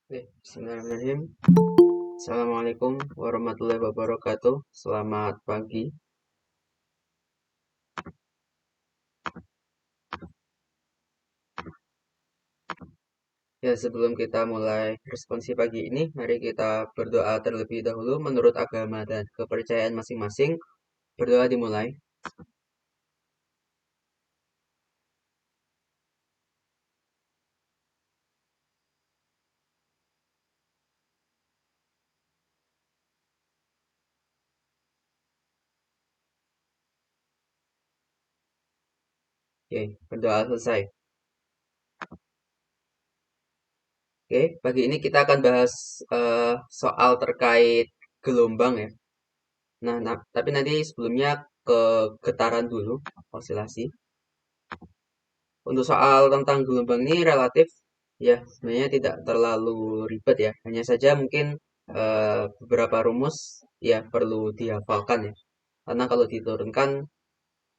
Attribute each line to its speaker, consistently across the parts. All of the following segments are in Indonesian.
Speaker 1: Bismillahirrahmanirrahim. Assalamualaikum warahmatullahi wabarakatuh. Selamat pagi. Ya, sebelum kita mulai responsi pagi ini, mari kita berdoa terlebih dahulu menurut agama dan kepercayaan masing-masing. Berdoa dimulai. Oke, berdoa selesai. Oke, pagi ini kita akan bahas soal terkait gelombang ya. Tapi nanti sebelumnya ke getaran dulu, osilasi. Untuk soal tentang gelombang ini relatif ya sebenarnya tidak terlalu ribet ya. Hanya saja mungkin beberapa rumus ya perlu dihafalkan ya. Karena kalau diturunkan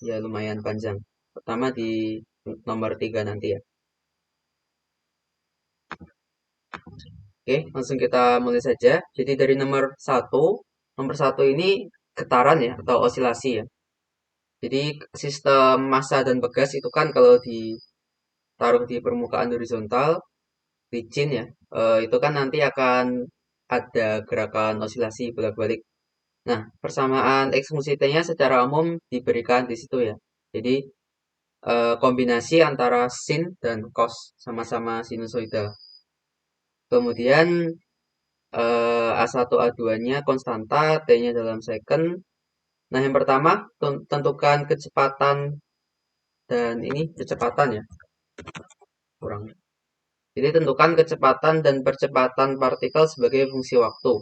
Speaker 1: ya lumayan panjang. Pertama di nomor 3 nanti ya. Oke, langsung kita mulai saja. Jadi dari nomor satu ini getaran ya atau osilasi ya. Jadi sistem massa dan pegas itu kan kalau ditaruh di permukaan horizontal licin ya, itu kan nanti akan ada gerakan osilasi bolak-balik. Nah, persamaan X fungsi T-nya secara umum diberikan di situ ya. Jadi, kombinasi antara sin dan cos sama-sama sinusoida. Kemudian, A1, A2-nya konstanta, T-nya dalam second. Nah, yang pertama, tentukan kecepatan dan ini kecepatan ya, kurang. Jadi, tentukan kecepatan dan percepatan partikel sebagai fungsi waktu.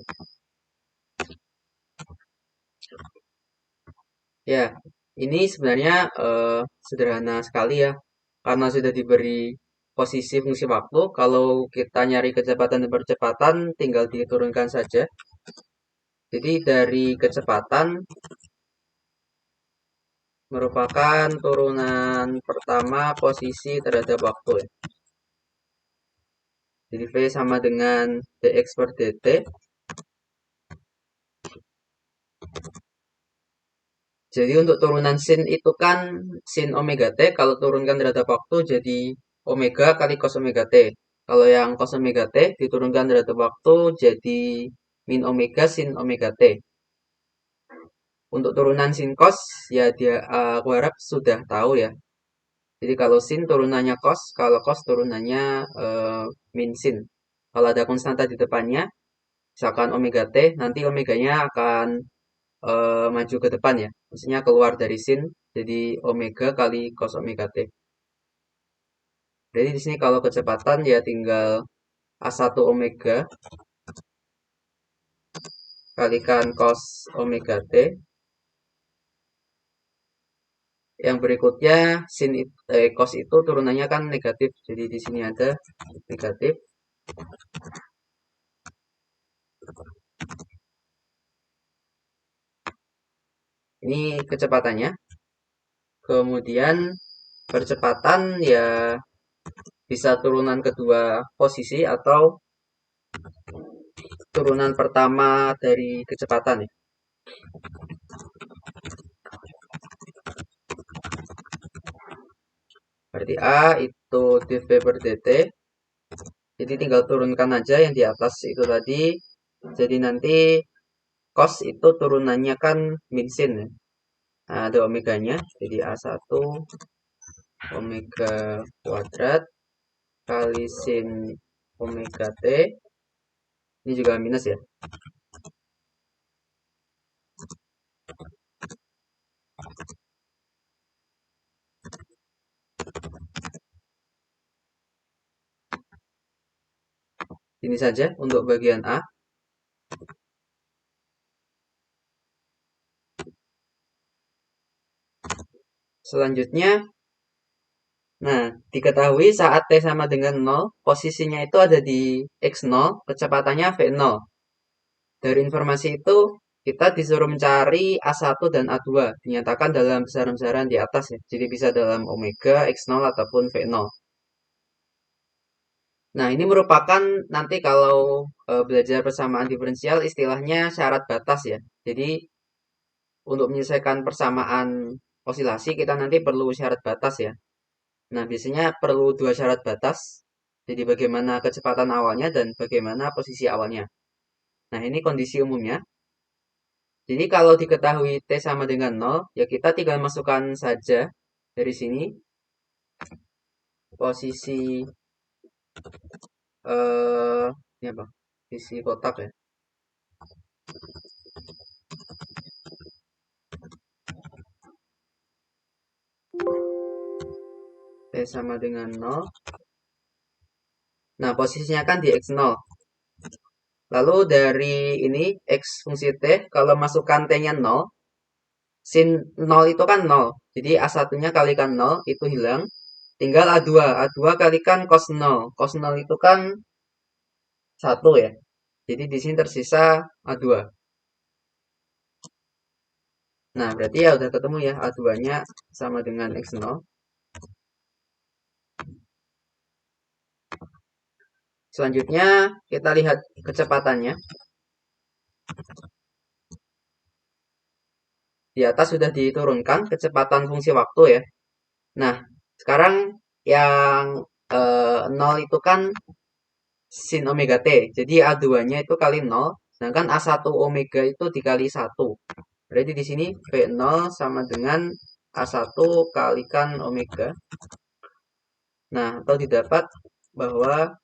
Speaker 1: Ya, ini sebenarnya sederhana sekali ya, karena sudah diberi posisi fungsi waktu. Kalau kita nyari kecepatan dan percepatan, tinggal diturunkan saja. Jadi dari kecepatan merupakan turunan pertama posisi terhadap waktu ya. Jadi V sama dengan dx per dt. Jadi untuk turunan sin itu kan sin omega t, kalau turunkan terhadap waktu jadi omega kali cos omega t. Kalau yang cos omega t diturunkan terhadap waktu jadi min omega sin omega t. Untuk turunan sin cos ya dia aku harap sudah tahu ya. Jadi kalau sin turunannya cos, kalau cos turunannya min sin. Kalau ada konstanta di depannya, misalkan omega t, nanti omeganya akan maju ke depan ya. Maksudnya keluar dari sin jadi omega kali cos omega t. Jadi di sini kalau kecepatan ya tinggal A1 omega kalikan cos omega t. Yang berikutnya cos itu turunannya kan negatif. Jadi di sini ada negatif. Ini kecepatannya. Kemudian percepatan ya bisa turunan kedua posisi atau turunan pertama dari kecepatan ya. Berarti A itu dv per dt. Jadi tinggal turunkan aja yang di atas itu tadi. Jadi nanti cos itu turunannya kan min sin ya. Nah, ada omeganya. Jadi A1 omega kuadrat kali sin omega t. Ini juga minus ya. Ini saja untuk bagian A. Selanjutnya, nah, diketahui saat T sama dengan 0, posisinya itu ada di X0, kecepatannya V0. Dari informasi itu, kita disuruh mencari A1 dan A2, dinyatakan dalam besaran-besaran di atas ya. Jadi bisa dalam omega, X0, ataupun V0. Nah, ini merupakan nanti kalau belajar persamaan diferensial istilahnya syarat batas ya. Jadi untuk menyelesaikan persamaan osilasi kita nanti perlu syarat batas ya. Nah, biasanya perlu dua syarat batas. Jadi bagaimana kecepatan awalnya dan bagaimana posisi awalnya. Nah, ini kondisi umumnya. Jadi kalau diketahui T sama dengan 0, ya kita tinggal masukkan saja dari sini posisi ini apa? Posisi kotak ya. T sama dengan 0. Nah, posisinya kan di X0. Lalu dari ini X fungsi T, kalau masukkan T-nya 0, sin 0 itu kan 0. Jadi A1-nya kalikan 0, itu hilang. Tinggal A2. A2 kalikan cos 0. Cos 0 itu kan 1 ya. Jadi di sini tersisa A2. Nah, berarti ya udah ketemu ya. A2-nya sama dengan X0. Selanjutnya kita lihat kecepatannya. Di atas sudah diturunkan kecepatan fungsi waktu ya. Nah, sekarang yang 0 itu kan sin omega t. Jadi A2-nya itu kali 0, sedangkan A1 omega itu dikali 1. Berarti di sini V0 sama dengan A1 kalikan omega. Nah, atau didapat bahwa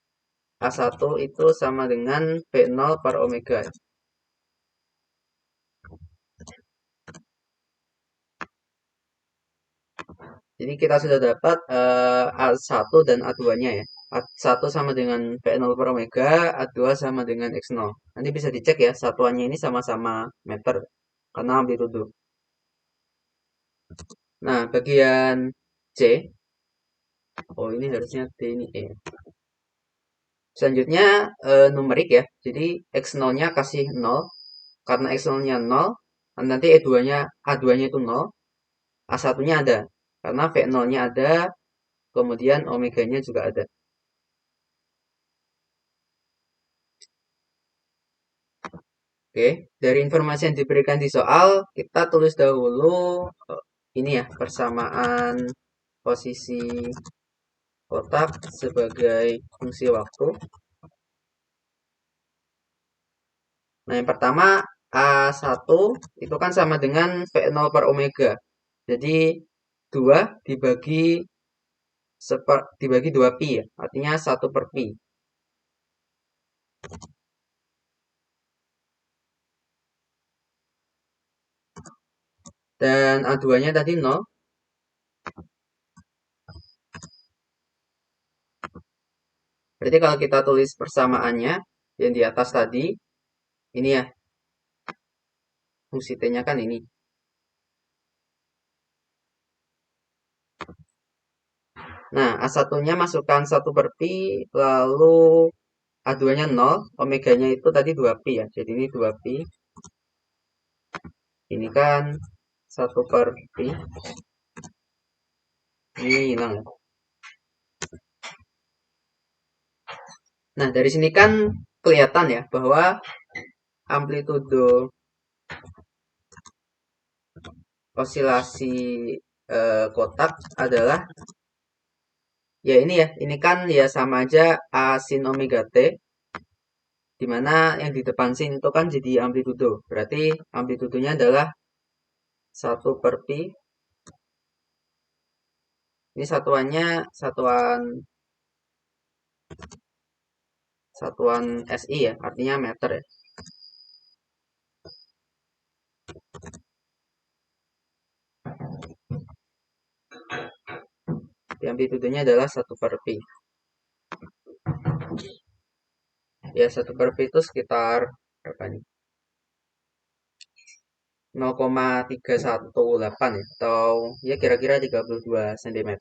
Speaker 1: A1 itu sama dengan V0 per omega. Jadi kita sudah dapat A1 dan A2-nya ya. A1 sama dengan V0 per omega, A2 sama dengan X0. Nanti bisa dicek ya, satuannya ini sama-sama meter karena amplitudo. Nah, bagian C. Oh, ini harusnya D ini E. Selanjutnya numerik ya. Jadi X0-nya kasih 0. Karena X0-nya 0, nanti E2-nya A2-nya itu 0, A1-nya ada. Karena V0-nya ada, kemudian omeganya juga ada. Oke, dari informasi yang diberikan di soal, kita tulis dahulu ini ya, persamaan posisi kotak sebagai fungsi waktu. Nah, yang pertama A1 itu kan sama dengan V0 per omega. Jadi 2 dibagi 2 pi ya, artinya 1 per pi. Dan A2-nya tadi 0. Berarti kalau kita tulis persamaannya yang di atas tadi, ini ya, fungsi T-nya kan ini. Nah, A1-nya masukkan 1 per pi, lalu A2-nya 0, omeganya itu tadi 2 pi ya. Jadi ini 2 pi. Ini kan 1 per pi. Ini hilang ya. Nah, dari sini kan kelihatan ya bahwa amplitudo osilasi kotak adalah ya ini ya. Ini kan ya sama aja A sin omega t, dimana yang di depan sin itu kan jadi amplitudo. Berarti amplitudonya adalah 1 per pi. Ini satuannya satuan SI ya, artinya meter ya. Di amplitudonya adalah 1 per pi. Ya, 1 per pi itu sekitar berapa nih? 0,318 ya, atau ya kira-kira 32 cm.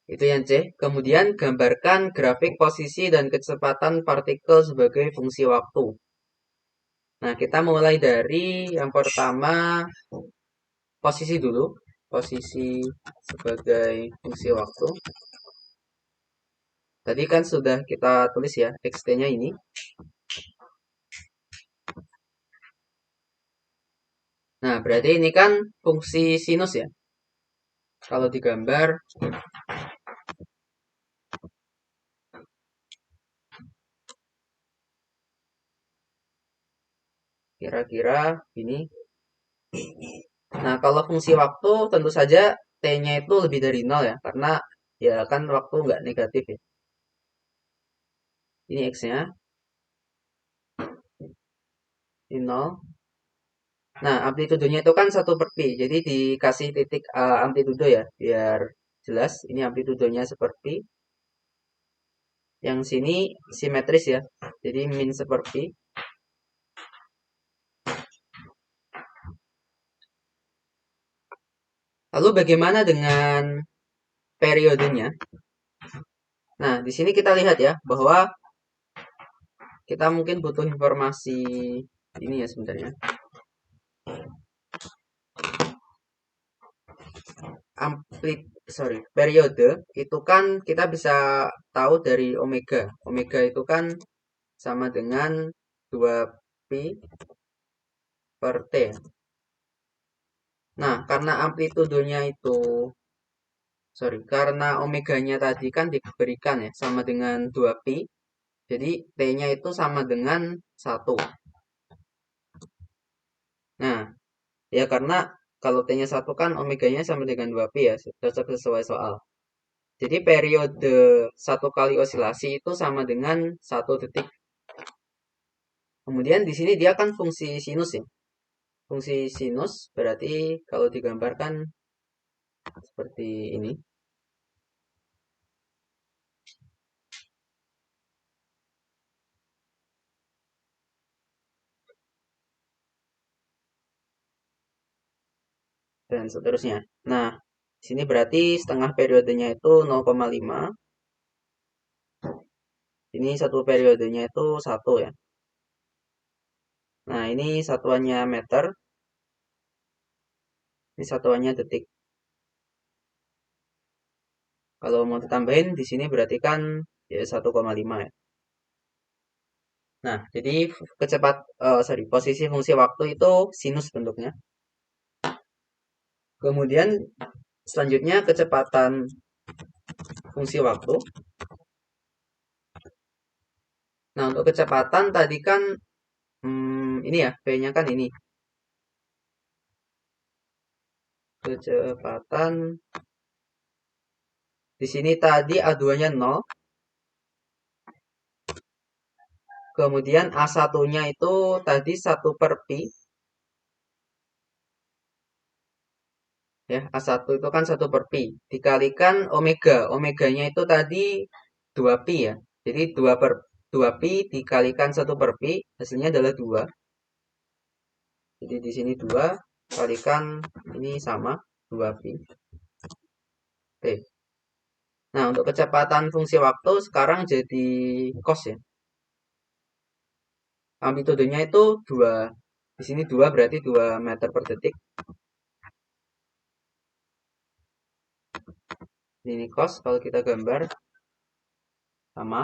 Speaker 1: Itu yang C. Kemudian gambarkan grafik posisi dan kecepatan partikel sebagai fungsi waktu. Nah, kita mulai dari yang pertama posisi dulu. posisi sebagai fungsi waktu. Tadi kan sudah kita tulis ya, xt-nya ini. Nah, berarti ini kan fungsi sinus ya. Kalau digambar, kira-kira ini. Nah, kalau fungsi waktu tentu saja t-nya itu lebih dari 0 ya, karena ya kan waktu nggak negatif ya. Ini x-nya, ini 0. Nah, amplitudenya itu kan 1/pi, jadi dikasih titik amplitudo ya, biar jelas. Ini amplitudenya seperti. Yang sini simetris ya, jadi min seperti. Lalu bagaimana dengan periodenya? Nah, di sini kita lihat ya, bahwa kita mungkin butuh informasi ini ya sebenarnya. Periode itu kan kita bisa tahu dari omega. Omega itu kan sama dengan 2pi per T. Nah, karena amplitudonya itu, karena omeganya tadi kan diberikan ya, sama dengan 2pi, jadi T-nya itu sama dengan 1. Nah, ya karena kalau T-nya 1 kan omeganya sama dengan 2pi ya, cocok sesuai soal. Jadi periode 1 kali osilasi itu sama dengan 1 detik. Kemudian di sini dia kan fungsi sinus ya. Fungsi sinus berarti kalau digambarkan seperti ini. Dan seterusnya. Nah, sini berarti setengah periodenya itu 0,5. Ini satu periodenya itu 1 ya. Nah, ini satuannya meter. Ini satuannya detik. Kalau mau ditambahin di sini berarti kan ya 1,5 ya. Nah, jadi posisi fungsi waktu itu sinus bentuknya. Kemudian selanjutnya kecepatan fungsi waktu. Nah, untuk kecepatan tadi kan ini ya, V-nya kan ini. Kecepatan di sini tadi A2-nya 0. Kemudian A1-nya itu tadi 1/pi. Ya, A1 itu kan 1/pi. Dikalikan omega. Omeganya itu tadi 2pi ya. Jadi 2pi dikalikan 1/pi, hasilnya adalah 2. Jadi di sini 2 kalikan ini sama 2pi. Oke. Nah, untuk kecepatan fungsi waktu sekarang jadi cos ya. Amplitudenya itu 2. Di sini 2 berarti 2 meter per detik. Ini cos kalau kita gambar sama.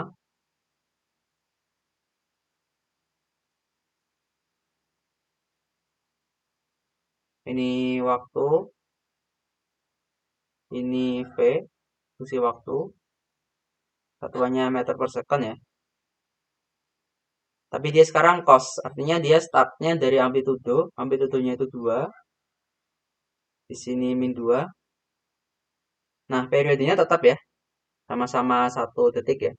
Speaker 1: Ini waktu. Ini V, fungsi waktu. Satuannya meter per second ya. Tapi dia sekarang cos, artinya dia startnya dari amplitudo. Amplitudonya itu 2. Di sini min 2. Nah, periodenya tetap ya. Sama-sama 1 detik ya.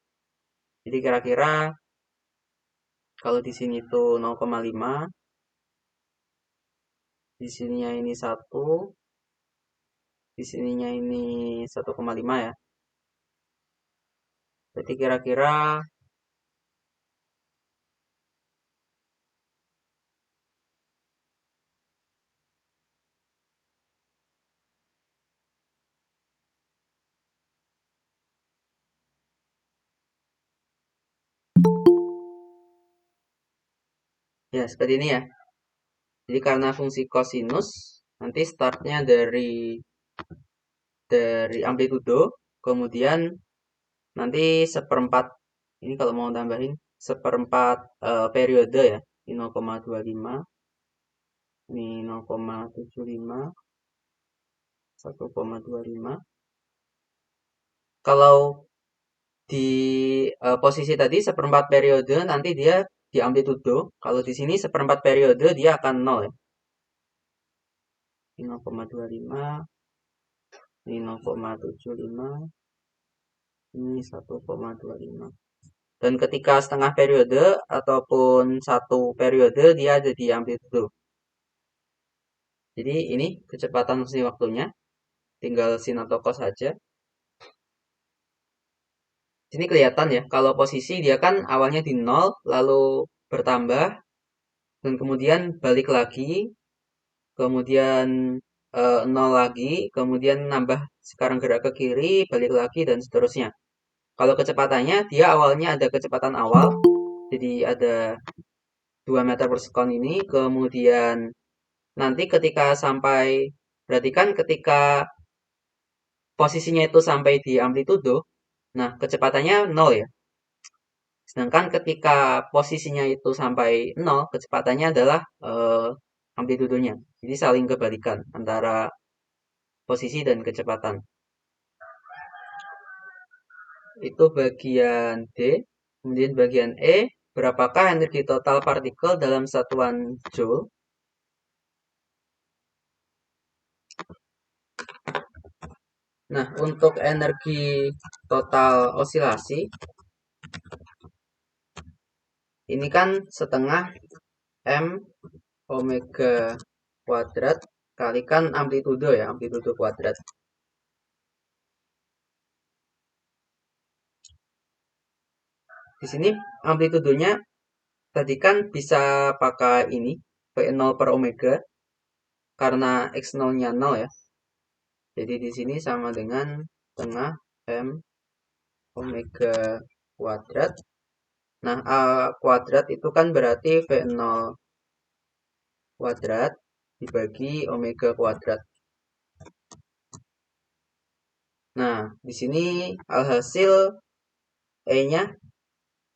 Speaker 1: Jadi kira-kira kalau di sini tuh 0,5. Di sininya ini 1. Di sininya ini 1,5 ya. Berarti kira-kira ya seperti ini ya. Jadi karena fungsi kosinus, nanti startnya dari dari amplitudo, kemudian nanti seperempat, ini kalau mau tambahin, seperempat periode ya, ini 0,25, ini 0,75, 1,25. Kalau di posisi tadi seperempat periode, nanti dia di amplitudo. Kalau di sini seperempat periode dia akan 0 ya. Ini 0,25, ini 0,75, ini 1,25. Dan ketika setengah periode ataupun satu periode dia ada di amplitudo. Jadi ini kecepatan fungsi waktunya, tinggal sin atau cos saja. Sini kelihatan ya, kalau posisi dia kan awalnya di 0, lalu bertambah, dan kemudian balik lagi, kemudian 0 lagi, kemudian nambah sekarang gerak ke kiri, balik lagi, dan seterusnya. Kalau kecepatannya, dia awalnya ada kecepatan awal, jadi ada 2 meter per sekon ini, kemudian nanti ketika sampai, berarti kan ketika posisinya itu sampai di amplitudo, nah kecepatannya 0 ya. Sedangkan ketika posisinya itu sampai 0, kecepatannya adalah amplitudonya. Jadi saling kebalikan antara posisi dan kecepatan. Itu bagian D. Kemudian bagian E, berapakah energi total partikel dalam satuan Joule? Nah, untuk energi total osilasi, ini kan setengah M omega kuadrat kalikan amplitudo ya, amplitudo kuadrat. Di sini amplitudonya tadi kan bisa pakai ini V0 per omega karena X0-nya 0 ya. Jadi di sini sama dengan setengah M omega kuadrat. Nah, A kuadrat itu kan berarti V0 kuadrat dibagi omega kuadrat. Nah, di sini alhasil E-nya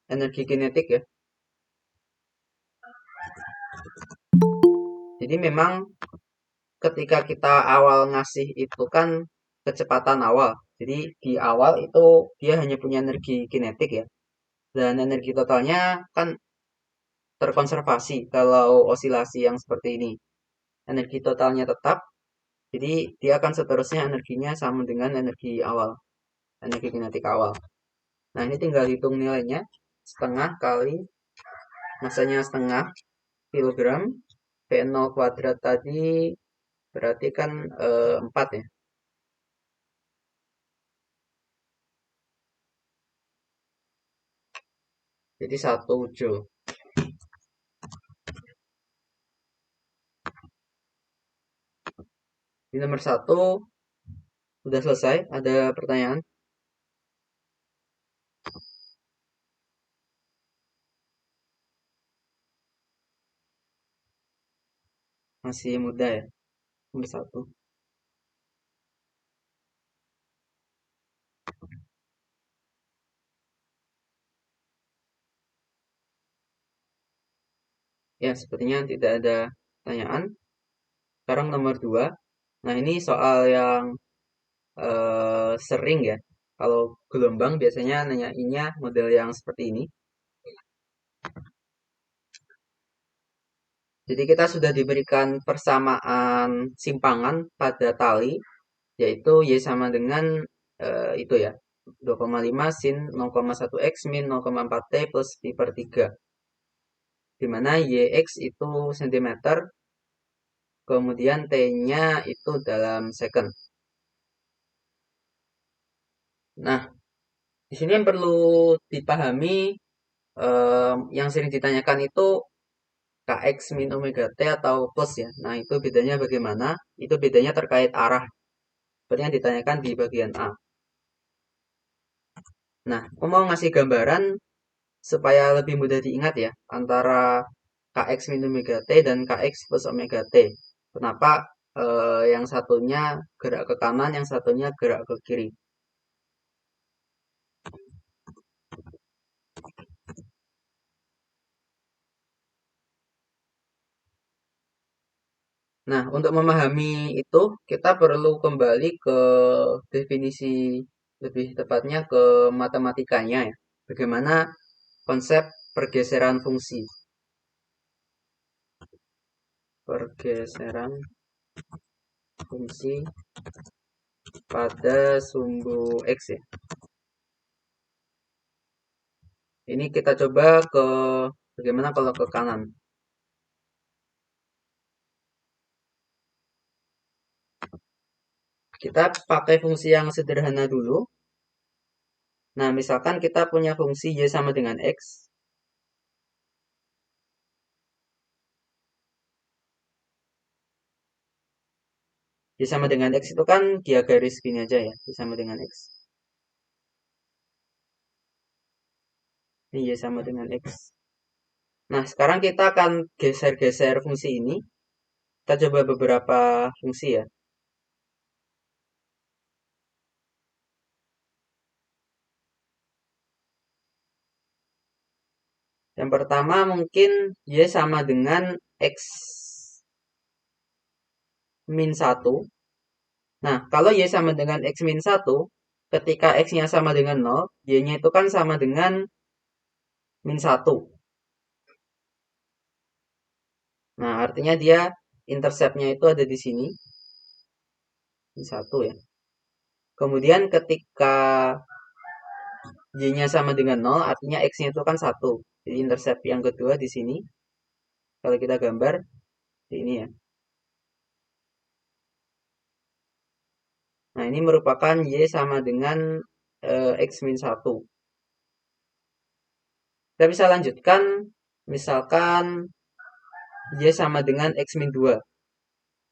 Speaker 1: energi kinetik ya. Jadi memang ketika kita awal ngasih itu kan kecepatan awal. Jadi di awal itu dia hanya punya energi kinetik ya. Dan energi totalnya kan terkonservasi kalau osilasi yang seperti ini. Energi totalnya tetap, jadi dia akan seterusnya energinya sama dengan energi awal, energi kinetik awal. Nah ini tinggal hitung nilainya, setengah kali masanya setengah kilogram, V0 kuadrat tadi berarti kan 4 ya. Jadi 1 joule. Di nomor 1 sudah selesai. Ada pertanyaan? Masih muda ya. Nomor 1. Ya, sepertinya tidak ada pertanyaan. Sekarang nomor 2. Nah, ini soal yang sering ya. Kalau gelombang biasanya nanyainnya model yang seperti ini. Jadi kita sudah diberikan persamaan simpangan pada tali, yaitu Y sama dengan itu ya, 2,5 sin 0,1 X min 0,4 T plus Pi per 3. Di mana YX itu cm, kemudian T-nya itu dalam second. Nah, di sini yang perlu dipahami, yang sering ditanyakan itu Kx min omega T atau plus ya. Nah, itu bedanya bagaimana? Itu bedanya terkait arah. Seperti yang ditanyakan di bagian A. Nah, aku mau ngasih gambaran supaya lebih mudah diingat ya, antara Kx min omega T dan Kx plus omega T. Kenapa yang satunya gerak ke kanan, yang satunya gerak ke kiri. Nah, untuk memahami itu, kita perlu kembali ke definisi, lebih tepatnya ke matematikanya ya. Bagaimana konsep pergeseran fungsi. Pergeseran fungsi pada sumbu X ya. Ini kita coba ke bagaimana kalau ke kanan. Kita pakai fungsi yang sederhana dulu. Nah, misalkan kita punya fungsi Y sama dengan X. Y sama dengan X itu kan dia garis gini aja ya. Y sama dengan X. Ini Y sama dengan X. Nah, sekarang kita akan geser-geser fungsi ini. Kita coba beberapa fungsi ya. Yang pertama mungkin Y sama dengan X min 1. Nah, kalau Y sama dengan X min 1, ketika X-nya sama dengan 0, Y-nya itu kan sama dengan min 1. Nah, artinya dia intercept-nya itu ada di sini. Min 1 ya. Kemudian ketika Y-nya sama dengan 0, artinya X-nya itu kan 1. Jadi intercept yang kedua di sini. Kalau kita gambar, di ini ya. Nah, ini merupakan Y sama dengan X min 1. Kita bisa lanjutkan, misalkan Y sama dengan X min 2.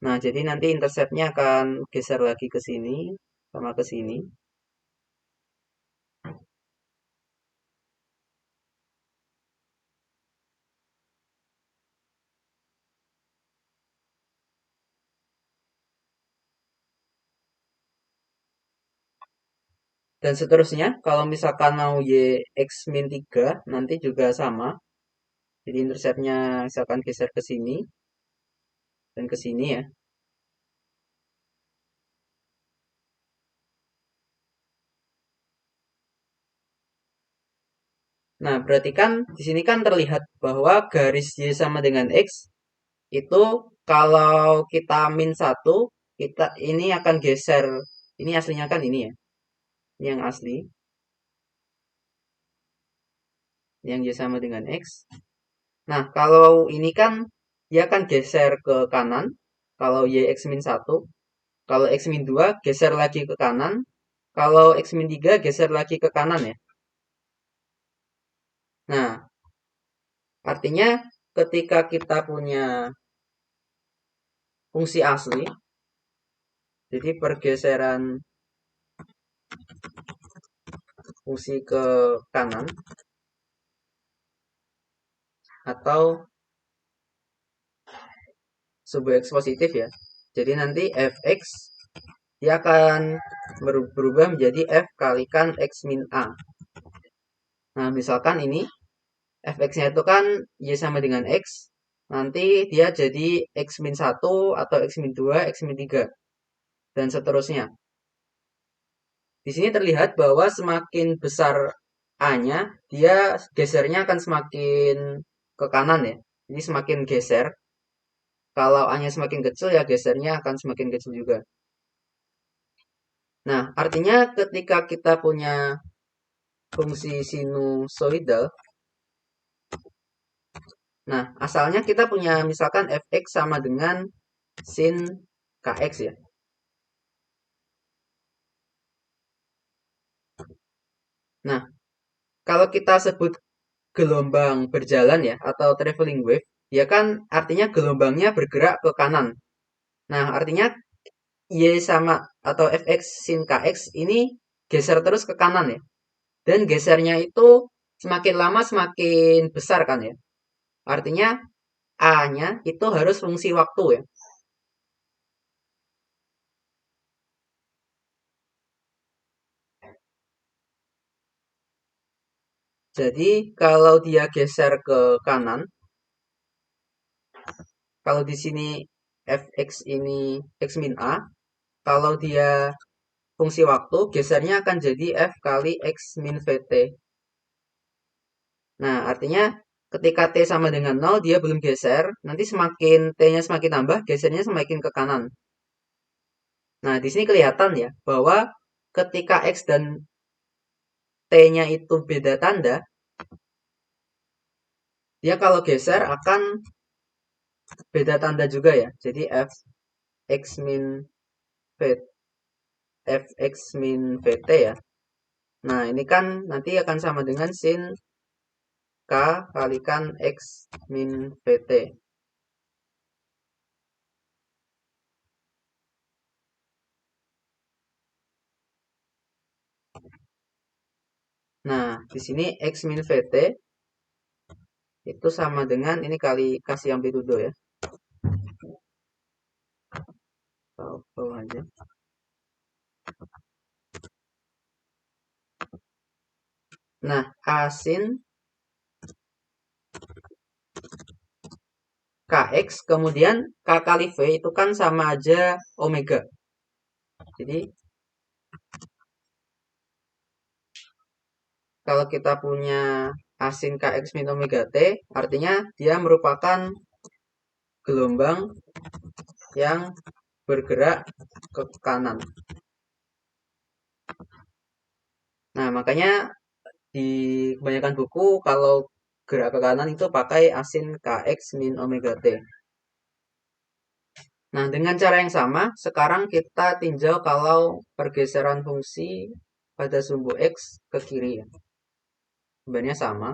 Speaker 1: Nah, jadi nanti interceptnya akan geser lagi ke sini, sama ke sini. Dan seterusnya, kalau misalkan mau Y X min 3, nanti juga sama. Jadi interceptnya misalkan geser ke sini, dan ke sini ya. Nah, berarti kan di sini kan terlihat bahwa garis Y sama dengan X itu kalau kita min 1, kita ini akan geser. Ini aslinya kan ini ya. Ini yang asli. Yang Y sama dengan X. Nah, kalau ini kan dia akan geser ke kanan. Kalau Y X min 1. Kalau X min 2 geser lagi ke kanan. Kalau X min 3 geser lagi ke kanan ya. Nah, artinya ketika kita punya fungsi asli, jadi pergeseran fungsi ke kanan atau sebuah X positif ya. Jadi nanti fx dia akan berubah menjadi f kalikan x min a. Nah, misalkan ini fx-nya itu kan Y sama dengan X. Nanti dia jadi X min 1 atau X min 2, X min 3. Dan seterusnya. Di sini terlihat bahwa semakin besar A-nya, dia gesernya akan semakin ke kanan ya. Jadi semakin geser. Kalau A-nya semakin kecil, ya gesernya akan semakin kecil juga. Nah, artinya ketika kita punya fungsi sinusoidal, nah, asalnya kita punya misalkan fx sama dengan sin kx ya. Nah, kalau kita sebut gelombang berjalan ya, atau traveling wave, ya kan artinya gelombangnya bergerak ke kanan. Nah, artinya y sama atau fx sin kx ini geser terus ke kanan ya. Dan gesernya itu semakin lama semakin besar kan ya. Artinya A-nya itu harus fungsi waktu ya. Jadi kalau dia geser ke kanan, kalau di sini fx ini x min a, kalau dia fungsi waktu, gesernya akan jadi f kali x min vt. Nah, artinya ketika t sama dengan 0, dia belum geser. Nanti semakin t-nya semakin tambah, gesernya semakin ke kanan. Nah, di sini kelihatan ya, bahwa ketika x dan t-nya itu beda tanda, dia kalau geser akan beda tanda juga ya. Jadi fx min v, fx min vt ya. Nah, ini kan nanti akan sama dengan sin k kalikan x min vt. Nah, di sini x min vt itu sama dengan ini kali kasih amplitudo ya. Bawah aja. Nah, a sin kx kemudian k kali v itu kan sama aja omega. Jadi kalau kita punya a sin kx min omega t, artinya dia merupakan gelombang yang bergerak ke kanan. Nah, makanya di kebanyakan buku kalau gerak ke kanan itu pakai a sin kx min omega t. Nah, dengan cara yang sama, sekarang kita tinjau kalau pergeseran fungsi pada sumbu x ke kiri ya. Sebenarnya sama.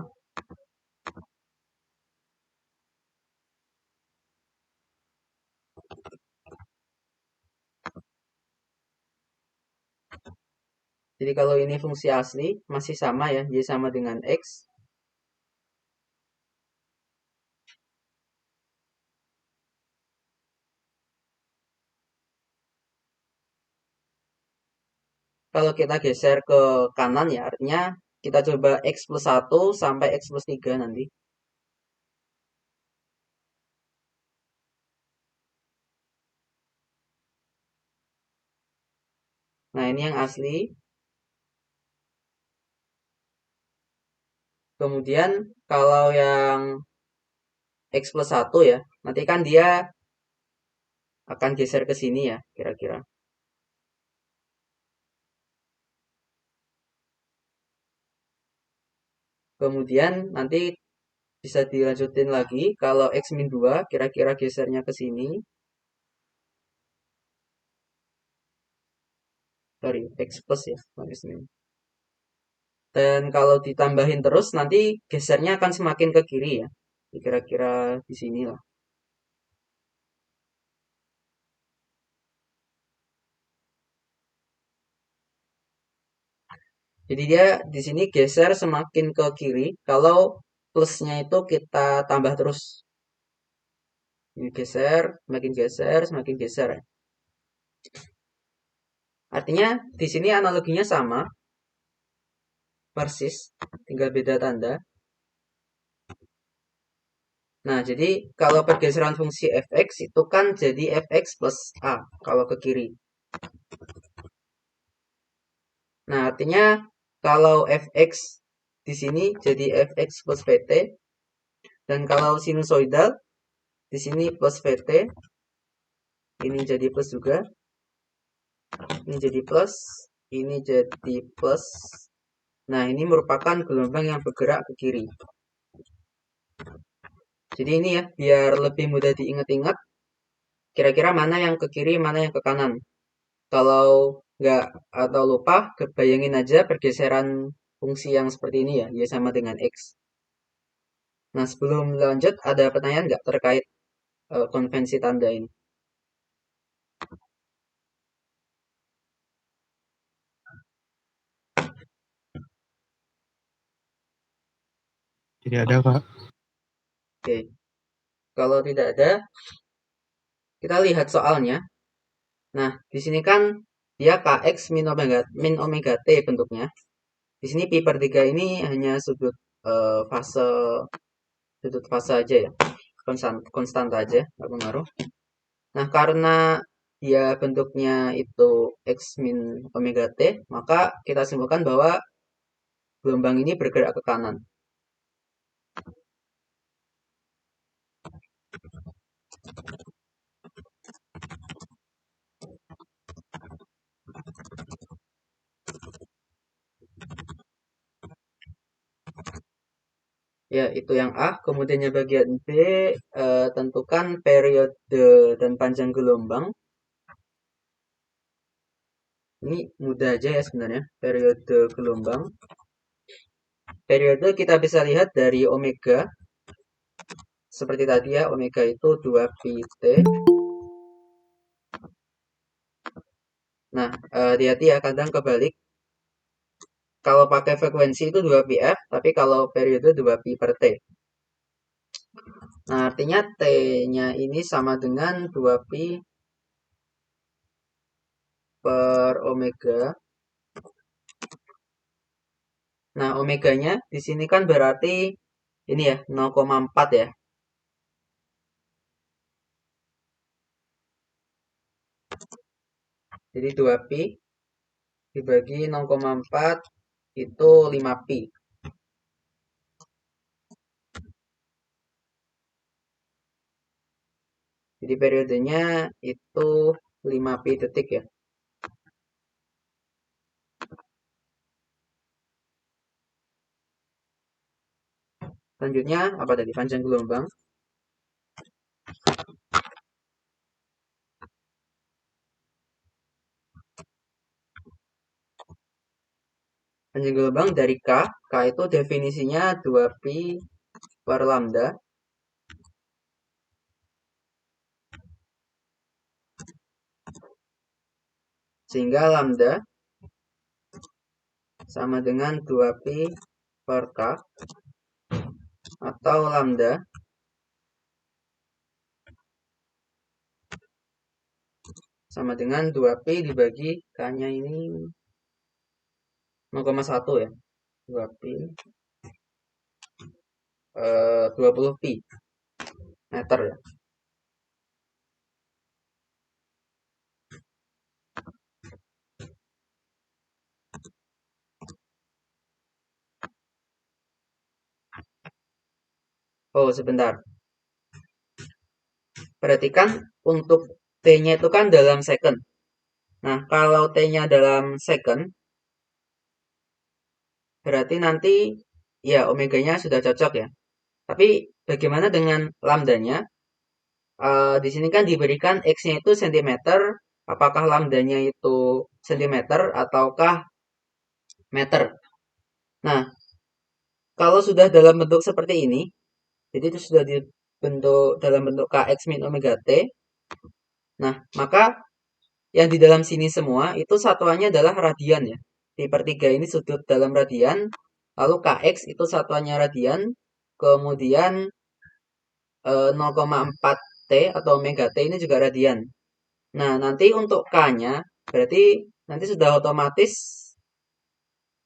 Speaker 1: Jadi kalau ini fungsi asli, masih sama ya, y sama dengan x. Kalau kita geser ke kanan ya, artinya kita coba x plus 1 sampai x plus 3 nanti. Nah, ini yang asli. Kemudian kalau yang x plus 1 ya, nanti kan dia akan geser ke sini ya, kira-kira. Kemudian nanti bisa dilanjutin lagi, kalau x min 2 kira-kira gesernya ke sini. Sorry, x plus ya, x min. Dan kalau ditambahin terus, nanti gesernya akan semakin ke kiri ya. Kira-kira di sini lah. Jadi dia di sini geser semakin ke kiri. Kalau plusnya itu kita tambah terus. Ini geser, semakin geser, semakin geser ya. Artinya di sini analoginya sama, persis, tinggal beda tanda. Nah, jadi kalau pergeseran fungsi fx itu kan jadi fx plus a kalau ke kiri. Nah, artinya kalau fx di sini jadi fx plus vt, dan kalau sinusoidal di sini plus vt, ini jadi plus juga, ini jadi plus, ini jadi plus. Nah, ini merupakan gelombang yang bergerak ke kiri. Jadi ini ya, biar lebih mudah diingat-ingat, kira-kira mana yang ke kiri, mana yang ke kanan. Kalau nggak atau lupa, bayangin aja pergeseran fungsi yang seperti ini ya, y sama dengan x. Nah, sebelum lanjut, ada pertanyaan nggak terkait konvensi tanda ini?
Speaker 2: Tidak ada, Kak.
Speaker 1: Oke, kalau tidak ada, kita lihat soalnya. Nah, di sini kan dia kx min omega t bentuknya. Di sini pi per 3 ini hanya sudut fase sudut fase aja ya, konstanta aja, nggak pengaruh. Nah, karena dia bentuknya itu X min omega T, maka kita simpulkan bahwa gelombang ini bergerak ke kanan. Ya, itu yang A. Kemudian yang bagian B, tentukan periode dan panjang gelombang. Ini mudah aja ya sebenarnya, periode gelombang. Periode kita bisa lihat dari omega. Seperti tadi ya, omega itu 2pi T. Nah, hati-hati ya, kadang kebalik. Kalau pakai frekuensi itu 2pi F, tapi kalau periode 2pi per T. Nah, artinya T-nya ini sama dengan 2pi per omega. Nah, omeganya di sini kan berarti ini ya, 0,4 ya. Jadi 2pi dibagi 0,4 itu 5pi. Jadi periodenya itu 5pi detik ya. Selanjutnya apa tadi? Panjang gelombang. Panjang gelombang dari K. K itu definisinya 2pi per lambda. Sehingga lambda sama dengan 2pi per K. Atau lambda sama dengan 2pi dibagi K-nya ini 0,1 ya. 2pi 20pi meter ya. Oh, sebentar. Perhatikan untuk T-nya itu kan dalam second. Nah, kalau T-nya dalam second, berarti nanti ya omeganya sudah cocok ya. Tapi bagaimana dengan lambdanya? Di sini kan diberikan X-nya itu cm, apakah lambdanya itu cm ataukah meter? Nah, kalau sudah dalam bentuk seperti ini, jadi itu sudah dibentuk dalam bentuk Kx min omega T. Nah, maka yang di dalam sini semua itu satuannya adalah radian ya. Di per 3 ini sudut dalam radian, lalu Kx itu satuannya radian, kemudian 0,4 T atau omega T ini juga radian. Nah, nanti untuk K-nya berarti nanti sudah otomatis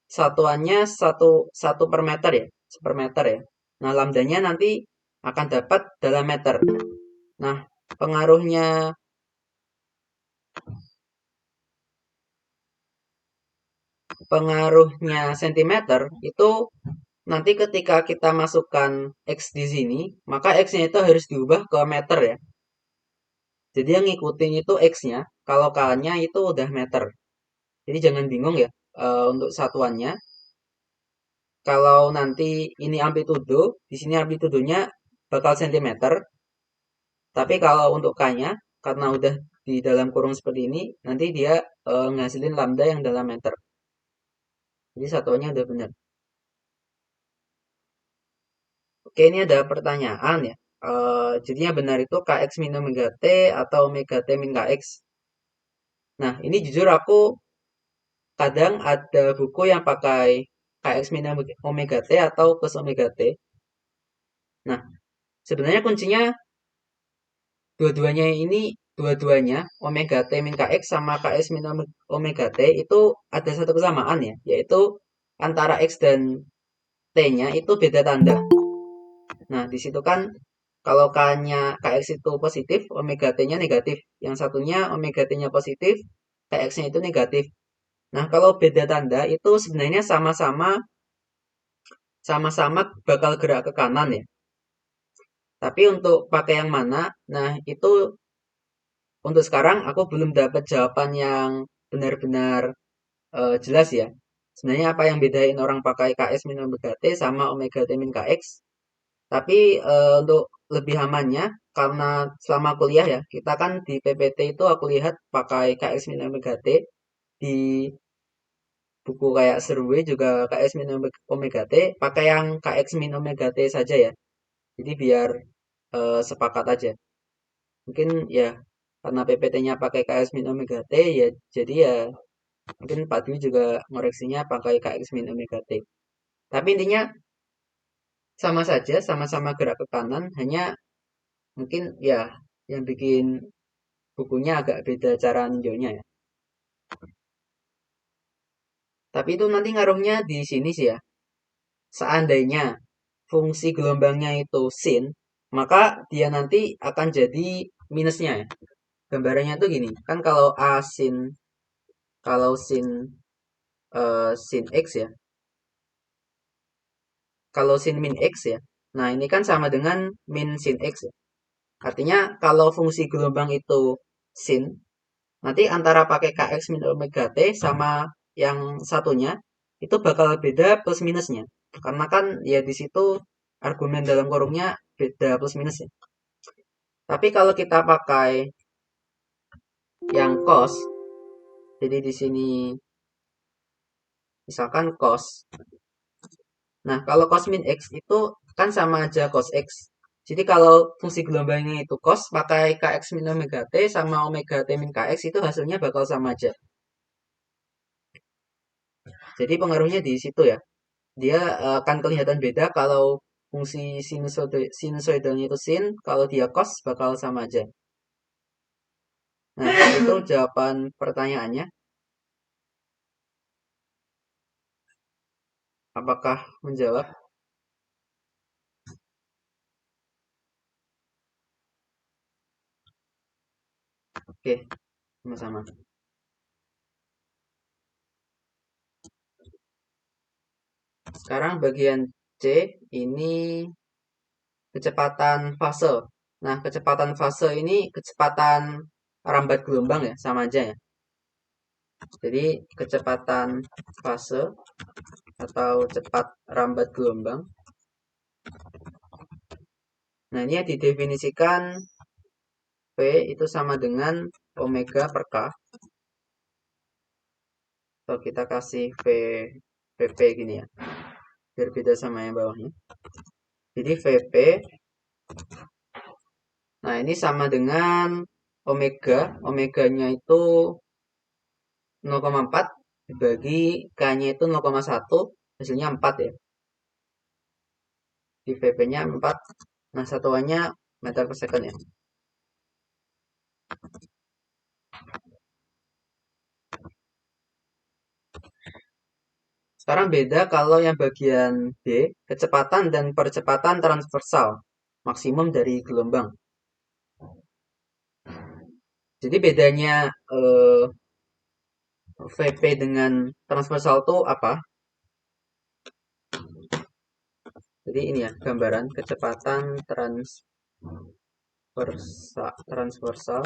Speaker 1: satuannya satu per meter ya, per meter ya. Nah, lambdanya nanti akan dapat dalam meter. Nah, pengaruhnya sentimeter itu nanti ketika kita masukkan X di sini, maka X-nya itu harus diubah ke meter ya. Jadi yang ngikutin itu X-nya, kalau K-nya itu udah meter. Jadi jangan bingung ya untuk satuannya. Kalau nanti ini amplitudo, di sini amplitudonya bakal sentimeter. Tapi kalau untuk K-nya, karena udah di dalam kurung seperti ini, nanti dia ngasilin lambda yang dalam meter. Jadi satuannya udah benar. Oke, ini ada pertanyaan ya. Jadinya benar itu Kx min omega T atau omega T min Kx. Nah, ini jujur aku kadang ada buku yang pakai Kx min omega T atau plus omega T. Nah, sebenarnya kuncinya dua-duanya omega T min Kx sama Kx min omega T itu ada satu kesamaan ya, yaitu antara X dan T-nya itu beda tanda. Nah, di situ kan kalau K-nya KX itu positif, omega T-nya negatif. Yang satunya omega T-nya positif, KX-nya itu negatif. Nah, kalau beda tanda itu sebenarnya sama-sama bakal gerak ke kanan ya. Tapi untuk pakai yang mana? Nah, itu untuk sekarang aku belum dapat jawaban yang benar-benar jelas ya. Sebenarnya apa yang bedain orang pakai KS min omega T sama omega T min KX? Tapi untuk lebih amannya, karena selama kuliah ya, kita kan di PPT itu aku lihat pakai KX min omega T, di buku kayak Survey juga KX min omega T, pakai yang KX min omega T saja ya. Jadi biar sepakat aja. Mungkin ya karena PPT-nya pakai KX min omega T ya, jadi ya mungkin Pak Dwi juga ngoreksinya pakai KX min omega T. Tapi intinya sama saja, sama-sama gerak ke kanan, hanya mungkin ya yang bikin bukunya agak beda cara ninjaunya ya. Tapi itu nanti ngaruhnya di sini sih ya. Seandainya fungsi gelombangnya itu sin, maka dia nanti akan jadi minusnya ya. Gambarannya tuh gini, kan kalau sin x ya, kalau sin min x ya. Nah, ini kan sama dengan min sin x ya. Artinya kalau fungsi gelombang itu sin, nanti antara pakai kx min omega t sama yang satunya itu bakal beda plus minusnya. Karena kan ya di situ argumen dalam kurungnya beda plus minus ya. Tapi kalau kita pakai yang cos, jadi di sini misalkan cos. Nah, kalau cos min x itu kan sama aja cos x. Jadi kalau fungsi gelombangnya itu cos, pakai kx min omega t sama omega t min kx itu hasilnya bakal sama aja. Jadi pengaruhnya di situ ya. Dia akan kelihatan beda kalau fungsi sinusoidalnya itu sin, kalau dia cos bakal sama aja. Nah, itu jawaban pertanyaannya. Apakah menjawab? Oke, sama-sama. Sekarang bagian C ini kecepatan fase. Nah, kecepatan fase ini kecepatan rambat gelombang ya, sama aja ya. Jadi, kecepatan fase atau cepat rambat gelombang. Nah, ini didefinisikan V itu sama dengan omega per K. Atau kita kasih VP gini ya, biar beda sama yang bawahnya. Jadi VP, nah ini sama dengan omega. Omeganya itu 0,4 dibagi K-nya itu 0,1, hasilnya 4 ya. Di VP-nya 4, nah satuannya meter per second ya. Sekarang beda kalau yang bagian D, kecepatan dan percepatan transversal maksimum dari gelombang. Jadi bedanya VP dengan transversal itu apa? Jadi ini ya gambaran kecepatan transversal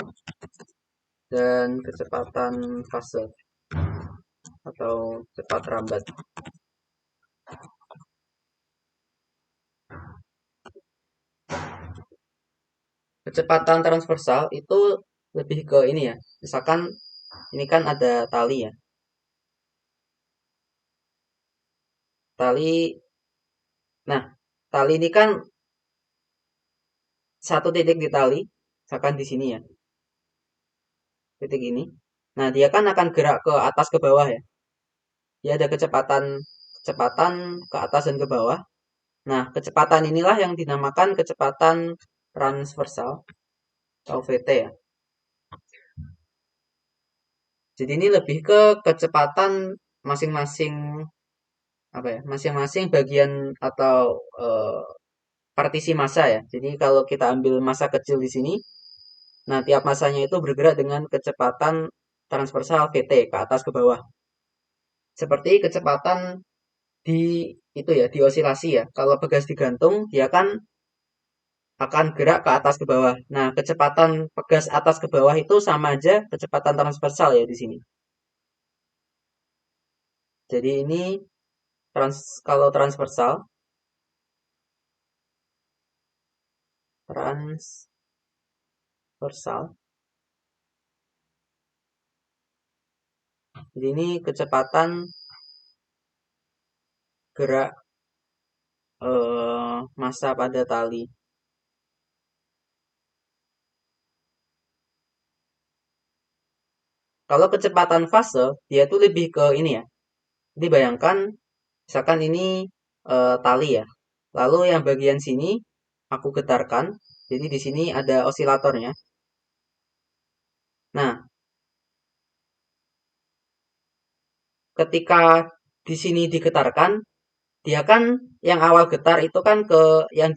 Speaker 1: dan kecepatan fase atau cepat rambat. Kecepatan transversal itu lebih ke ini ya. Misalkan ini kan ada tali ya. Tali. Nah, tali ini kan satu titik di tali, misalkan di sini ya. Titik ini. Nah, dia kan akan gerak ke atas ke bawah ya. Dia ada kecepatan ke atas dan ke bawah. Nah, kecepatan inilah yang dinamakan kecepatan transversal atau VT ya. Jadi ini lebih ke kecepatan masing-masing apa ya, masing-masing bagian atau partisi massa ya. Jadi kalau kita ambil massa kecil di sini, nah tiap massanya itu bergerak dengan kecepatan transversal VT ke atas ke bawah. Seperti kecepatan di itu ya, di osilasi ya. Kalau pegas digantung, dia kan akan gerak ke atas ke bawah. Nah, kecepatan pegas atas ke bawah itu sama aja kecepatan transversal ya di sini. Jadi ini kalau transversal, transversal. Jadi ini kecepatan gerak massa pada tali. Kalau kecepatan fase, dia tuh lebih ke ini ya. Jadi bayangkan, misalkan ini tali ya. Lalu yang bagian sini aku getarkan. Jadi di sini ada osilatornya. Nah, ketika di sini digetarkan, dia kan yang awal getar itu kan ke yang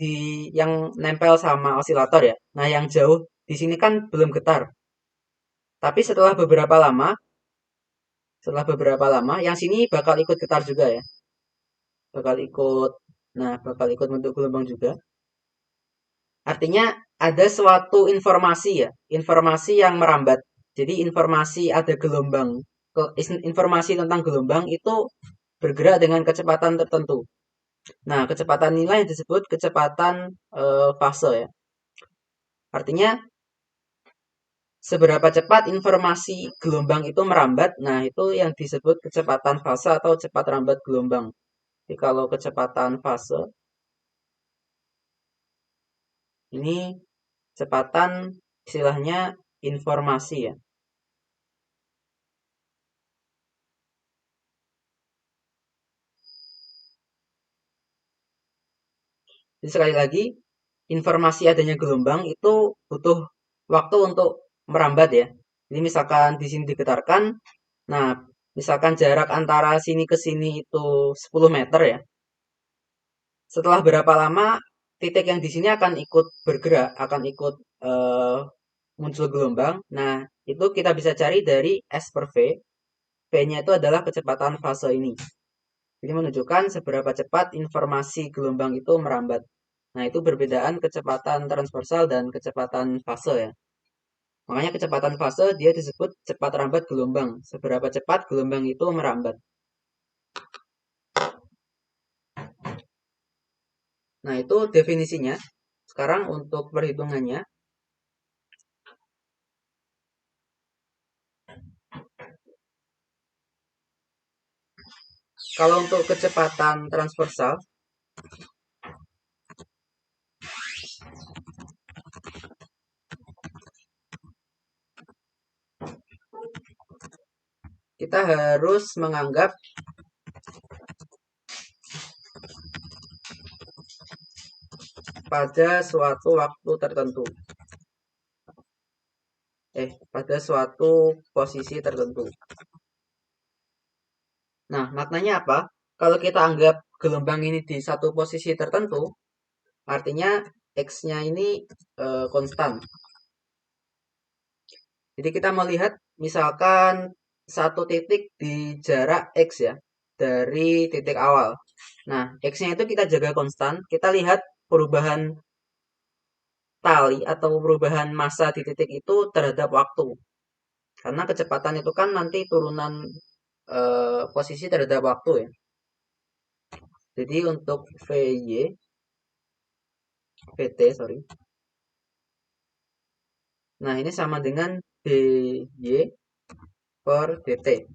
Speaker 1: nempel sama osilator ya. Nah, yang jauh di sini kan belum getar. Tapi setelah beberapa lama, yang sini bakal ikut getar juga ya. Bakal ikut, nah bakal ikut bentuk gelombang juga. Artinya ada suatu informasi ya, informasi yang merambat. Jadi informasi ada gelombang, informasi tentang gelombang itu bergerak dengan kecepatan tertentu. Nah, kecepatan inilah yang disebut kecepatan fase ya. Artinya seberapa cepat informasi gelombang itu merambat, nah itu yang disebut kecepatan fase atau cepat rambat gelombang. Jadi kalau kecepatan fase ini kecepatan istilahnya informasi ya. Jadi sekali lagi, informasi adanya gelombang itu butuh waktu untuk merambat ya. Jadi misalkan di sini digetarkan, nah misalkan jarak antara sini ke sini itu 10 meter ya. Setelah berapa lama titik yang di sini akan ikut bergerak, akan ikut eh, muncul gelombang. Nah, itu kita bisa cari dari S per V. V-nya itu adalah kecepatan fase ini. Ini menunjukkan seberapa cepat informasi gelombang itu merambat. Nah, itu perbedaan kecepatan transversal dan kecepatan fase ya. Makanya kecepatan fase dia disebut cepat rambat gelombang. Seberapa cepat gelombang itu merambat. Nah, itu definisinya. Sekarang untuk perhitungannya. Kalau untuk kecepatan transversal, kita harus menganggap pada suatu waktu tertentu. Pada suatu posisi tertentu. Nah, maknanya apa? Kalau kita anggap gelombang ini di satu posisi tertentu, artinya X-nya ini konstan. Jadi kita melihat misalkan satu titik di jarak X ya, dari titik awal. Nah, X-nya itu kita jaga konstan, kita lihat perubahan tali atau perubahan massa di titik itu terhadap waktu. Karena kecepatan itu kan nanti turunan posisi terhadap waktu ya. Jadi untuk VT, sorry. Nah, ini sama dengan DY per DT.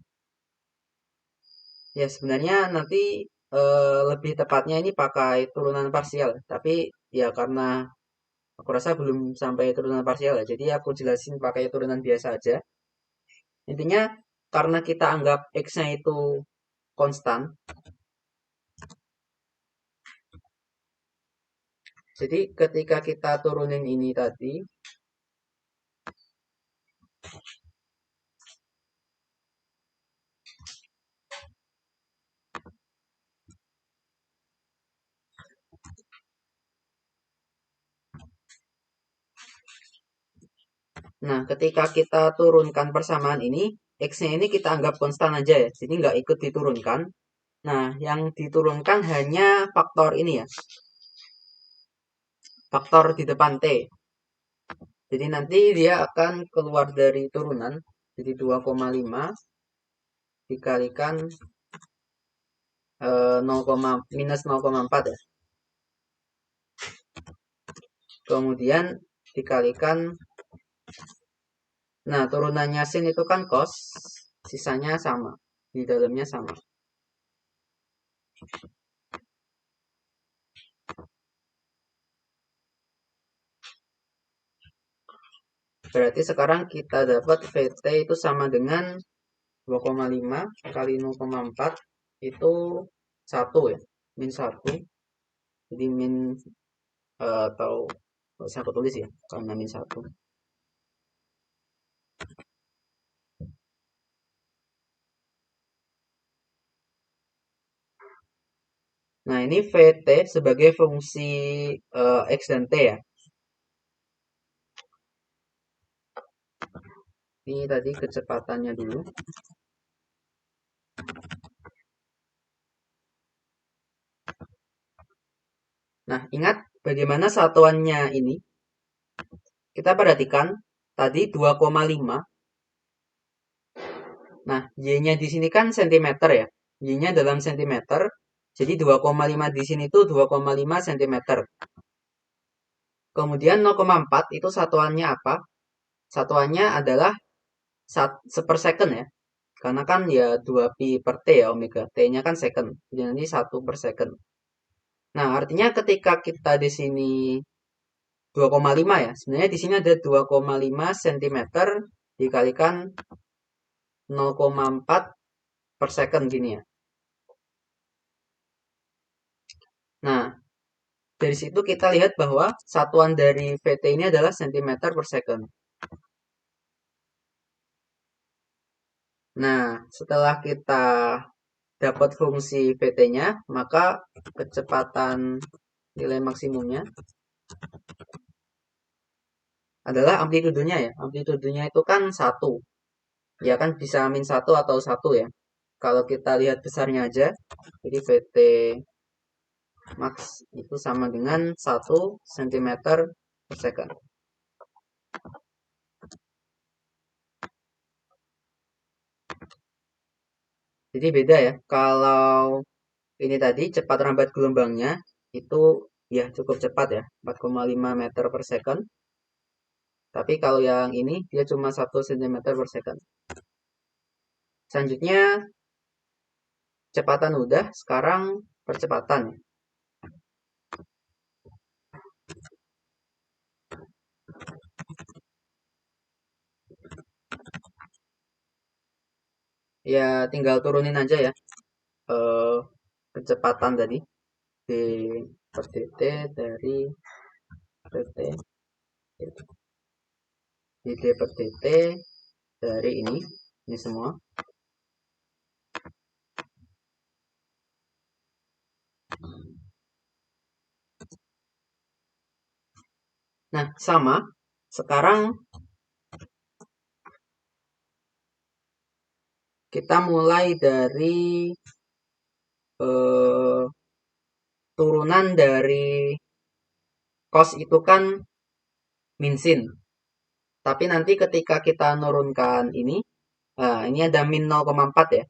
Speaker 1: Ya, sebenarnya nanti lebih tepatnya ini pakai turunan parsial. Tapi ya karena aku rasa belum sampai turunan parsial ya. Jadi aku jelasin pakai turunan biasa aja. Intinya karena kita anggap X-nya itu konstan. Jadi ketika kita turunin ini tadi, Nah, ketika kita turunkan persamaan ini, X-nya ini kita anggap konstan aja ya, jadi nggak ikut diturunkan. Nah, yang diturunkan hanya faktor ini ya, faktor di depan T. Jadi nanti dia akan keluar dari turunan, jadi 2,5 dikalikan 0, minus 0,4 ya. Kemudian dikalikan, nah turunannya sin itu kan cos, sisanya sama, di dalamnya sama. Berarti sekarang kita dapat VT itu sama dengan 2,5 kali 0,4 itu 1 ya, min 1. Jadi min atau nggak usah aku tulis ya, karena min 1. Nah, ini VT sebagai fungsi X dan T ya. Ini tadi kecepatannya dulu. Nah, ingat bagaimana satuannya ini? Kita perhatikan tadi 2,5. Nah, Y-nya di sini kan cm ya. Y-nya dalam cm. Jadi 2,5 di sini tuh 2,5 cm. Kemudian 0,4 itu satuannya apa? Satuannya adalah sepersecond ya. Karena kan ya 2pi per T ya omega. T-nya kan second. Jadi 1 per second. Nah, artinya ketika kita di sini 2,5 ya. Sebenarnya di sini ada 2,5 cm dikalikan 0,4 per second gini ya. Nah, dari situ kita lihat bahwa satuan dari VT ini adalah cm per second. Nah, setelah kita dapat fungsi VT-nya, maka kecepatan nilai maksimumnya adalah amplitudenya ya. Amplitudenya itu kan 1. Ya kan bisa min 1 atau 1 ya. Kalau kita lihat besarnya aja, jadi VT max itu sama dengan 1 cm per second. Jadi beda ya. Kalau ini tadi cepat rambat gelombangnya itu ya cukup cepat ya, 4,5 meter per second. Tapi kalau yang ini dia cuma 1 cm per second. Selanjutnya kecepatan udah, sekarang percepatan. Ya tinggal turunin aja ya eh, kecepatan tadi d per dt dari dt dd per dt dari ini semua. Nah, sama. Sekarang kita mulai dari eh, turunan dari cos itu kan min sin. Tapi nanti ketika kita nurunkan ini ada min 0,4 ya.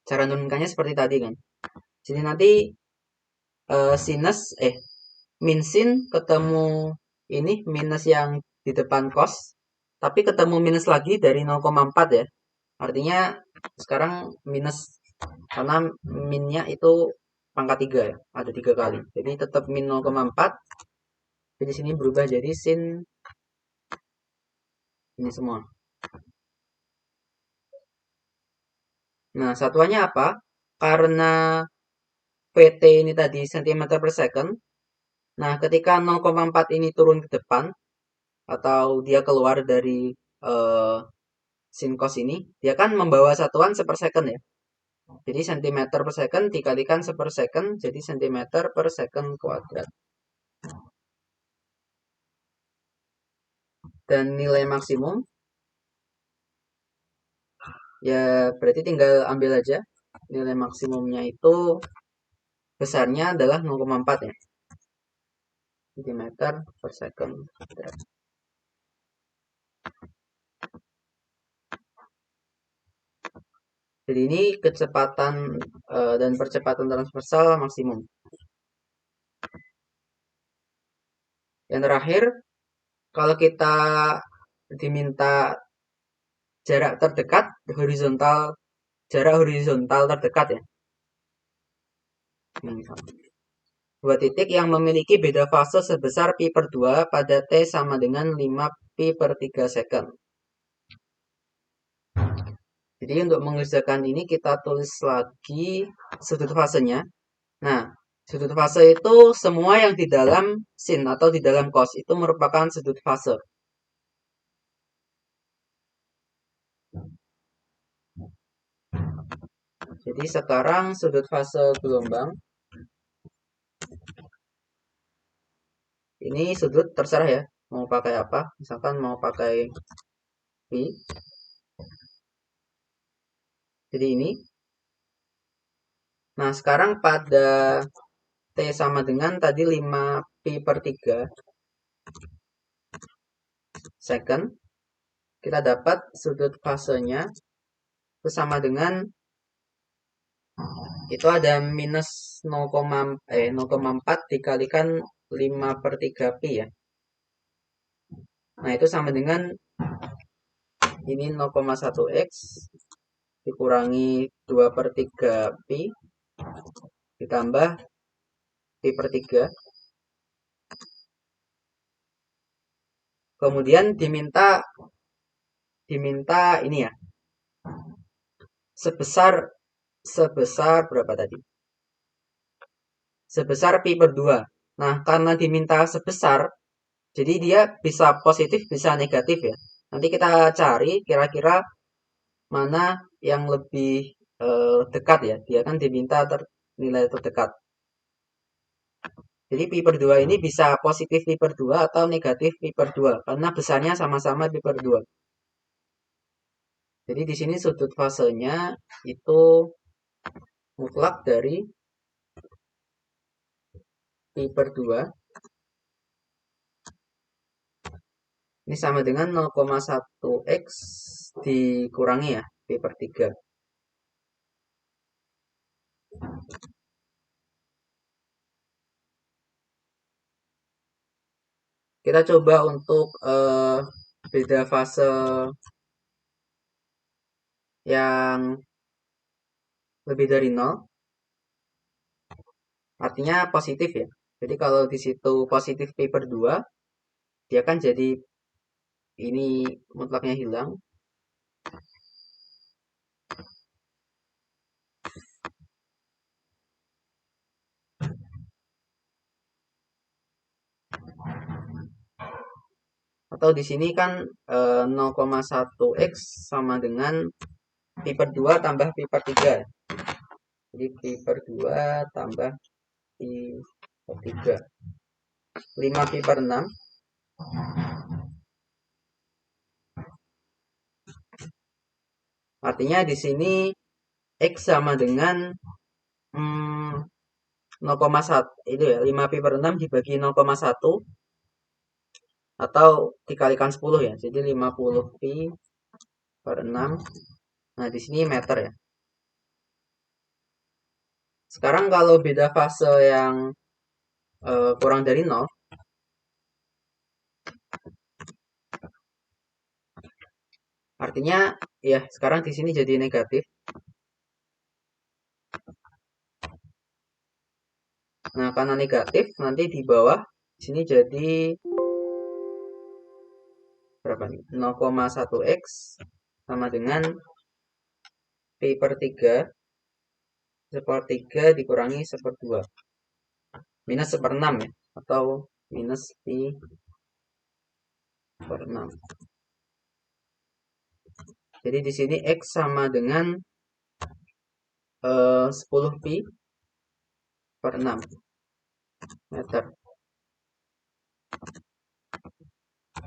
Speaker 1: Cara nurunkannya seperti tadi kan. Jadi nanti sinus min sin ketemu ini minus yang di depan cos, tapi ketemu minus lagi dari 0,4 ya. Artinya sekarang minus karena minnya itu pangkat 3 ya, ada 3 kali. Jadi tetap min 0,4. Jadi sini berubah jadi sin ini semua. Nah, satuannya apa? Karena VT ini tadi cm per second. Nah, ketika 0,4 ini turun ke depan atau dia keluar dari eh, sin cos ini, dia kan membawa satuan sepersecond ya. Jadi cm per second dikalikan sepersecond jadi cm per second kuadrat. dan nilai maksimum, ya berarti tinggal ambil aja. Nilai maksimumnya itu besarnya adalah 0,4 ya, cm per second. Jadi ini kecepatan dan percepatan transversal maksimum. Yang terakhir, kalau kita diminta jarak terdekat, jarak horizontal terdekat ya. Dua titik yang memiliki beda fase sebesar pi per 2 pada T sama dengan 5 pi per 3 second. Jadi untuk mengerjakan ini kita tulis lagi sudut fasenya. Nah, sudut fase itu semua yang di dalam sin atau di dalam cos itu merupakan sudut fase. Jadi sekarang sudut fase gelombang ini sudut terserah ya, mau pakai apa. Misalkan mau pakai pi. Jadi ini. Nah, sekarang pada T sama dengan tadi 5 pi per 3 second, kita dapat sudut fasenya itu sama dengan, itu ada minus 0,4 dikalikan 5 per 3 pi ya. Nah, itu sama dengan ini 0,1 x dikurangi 2 per 3 pi ditambah pi per 3. Kemudian diminta ini ya, sebesar berapa tadi? Sebesar pi per 2. Nah, karena diminta sebesar, jadi dia bisa positif, bisa negatif ya. Nanti kita cari kira-kira mana yang lebih dekat ya. Dia kan diminta nilai terdekat. Jadi pi per 2 ini bisa positif pi per 2 atau negatif pi per 2. Karena besarnya sama-sama pi per 2. Jadi di sini sudut fasenya itu mutlak dari pi per 2. Ini sama dengan 0,1 x dikurangi ya, pi per 3. Kita coba untuk beda fase yang lebih dari 0. Artinya positif ya. Jadi kalau di situ positif pi per 2, dia kan jadi ini mutlaknya hilang. Atau di sini kan 0,1 x sama dengan pi per 2 tambah pi per 3. Jadi pi per 2 tambah pi per 3. 5 pi per 6. Artinya di sini x sama dengan 0,1 itu ya, 5 pi per 6 dibagi 0,1 atau dikalikan 10 ya. Jadi 50 pi per 6. Nah, di sini meter ya. Sekarang kalau beda fase yang kurang dari 0, artinya ya sekarang di sini jadi negatif. Nah, karena negatif nanti di bawah di sini jadi berapa nih? 0,1 x sama dengan pi per 3 sepertiga dikurangi seperdua minus seperenam ya, atau minus pi per 6. Jadi di sini x sama dengan 10 pi per 6 meter.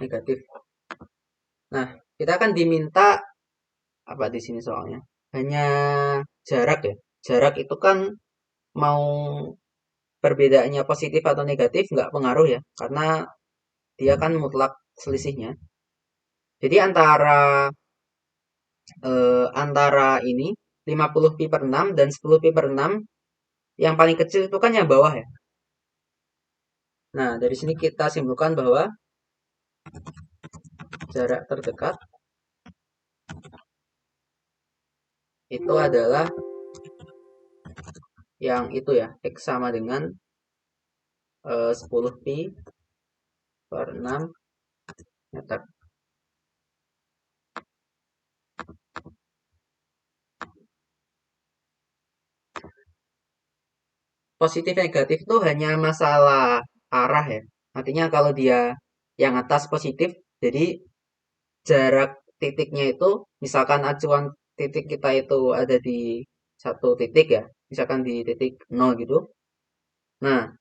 Speaker 1: Negatif. Nah, kita akan diminta apa di sini soalnya? Hanya jarak ya. Jarak itu kan mau perbedaannya positif atau negatif nggak pengaruh ya, karena dia kan mutlak selisihnya. Jadi antara ini 50 pi per 6 dan 10 pi per 6 yang paling kecil itu kan yang bawah ya. Nah, dari sini kita simpulkan bahwa jarak terdekat itu adalah yang itu ya, X sama dengan 10 pi per 6 meter. Positif negatif itu hanya masalah arah ya. Artinya kalau dia yang atas positif, jadi jarak titiknya itu, misalkan acuan titik kita itu ada di satu titik ya, misalkan di titik 0 gitu. Nah,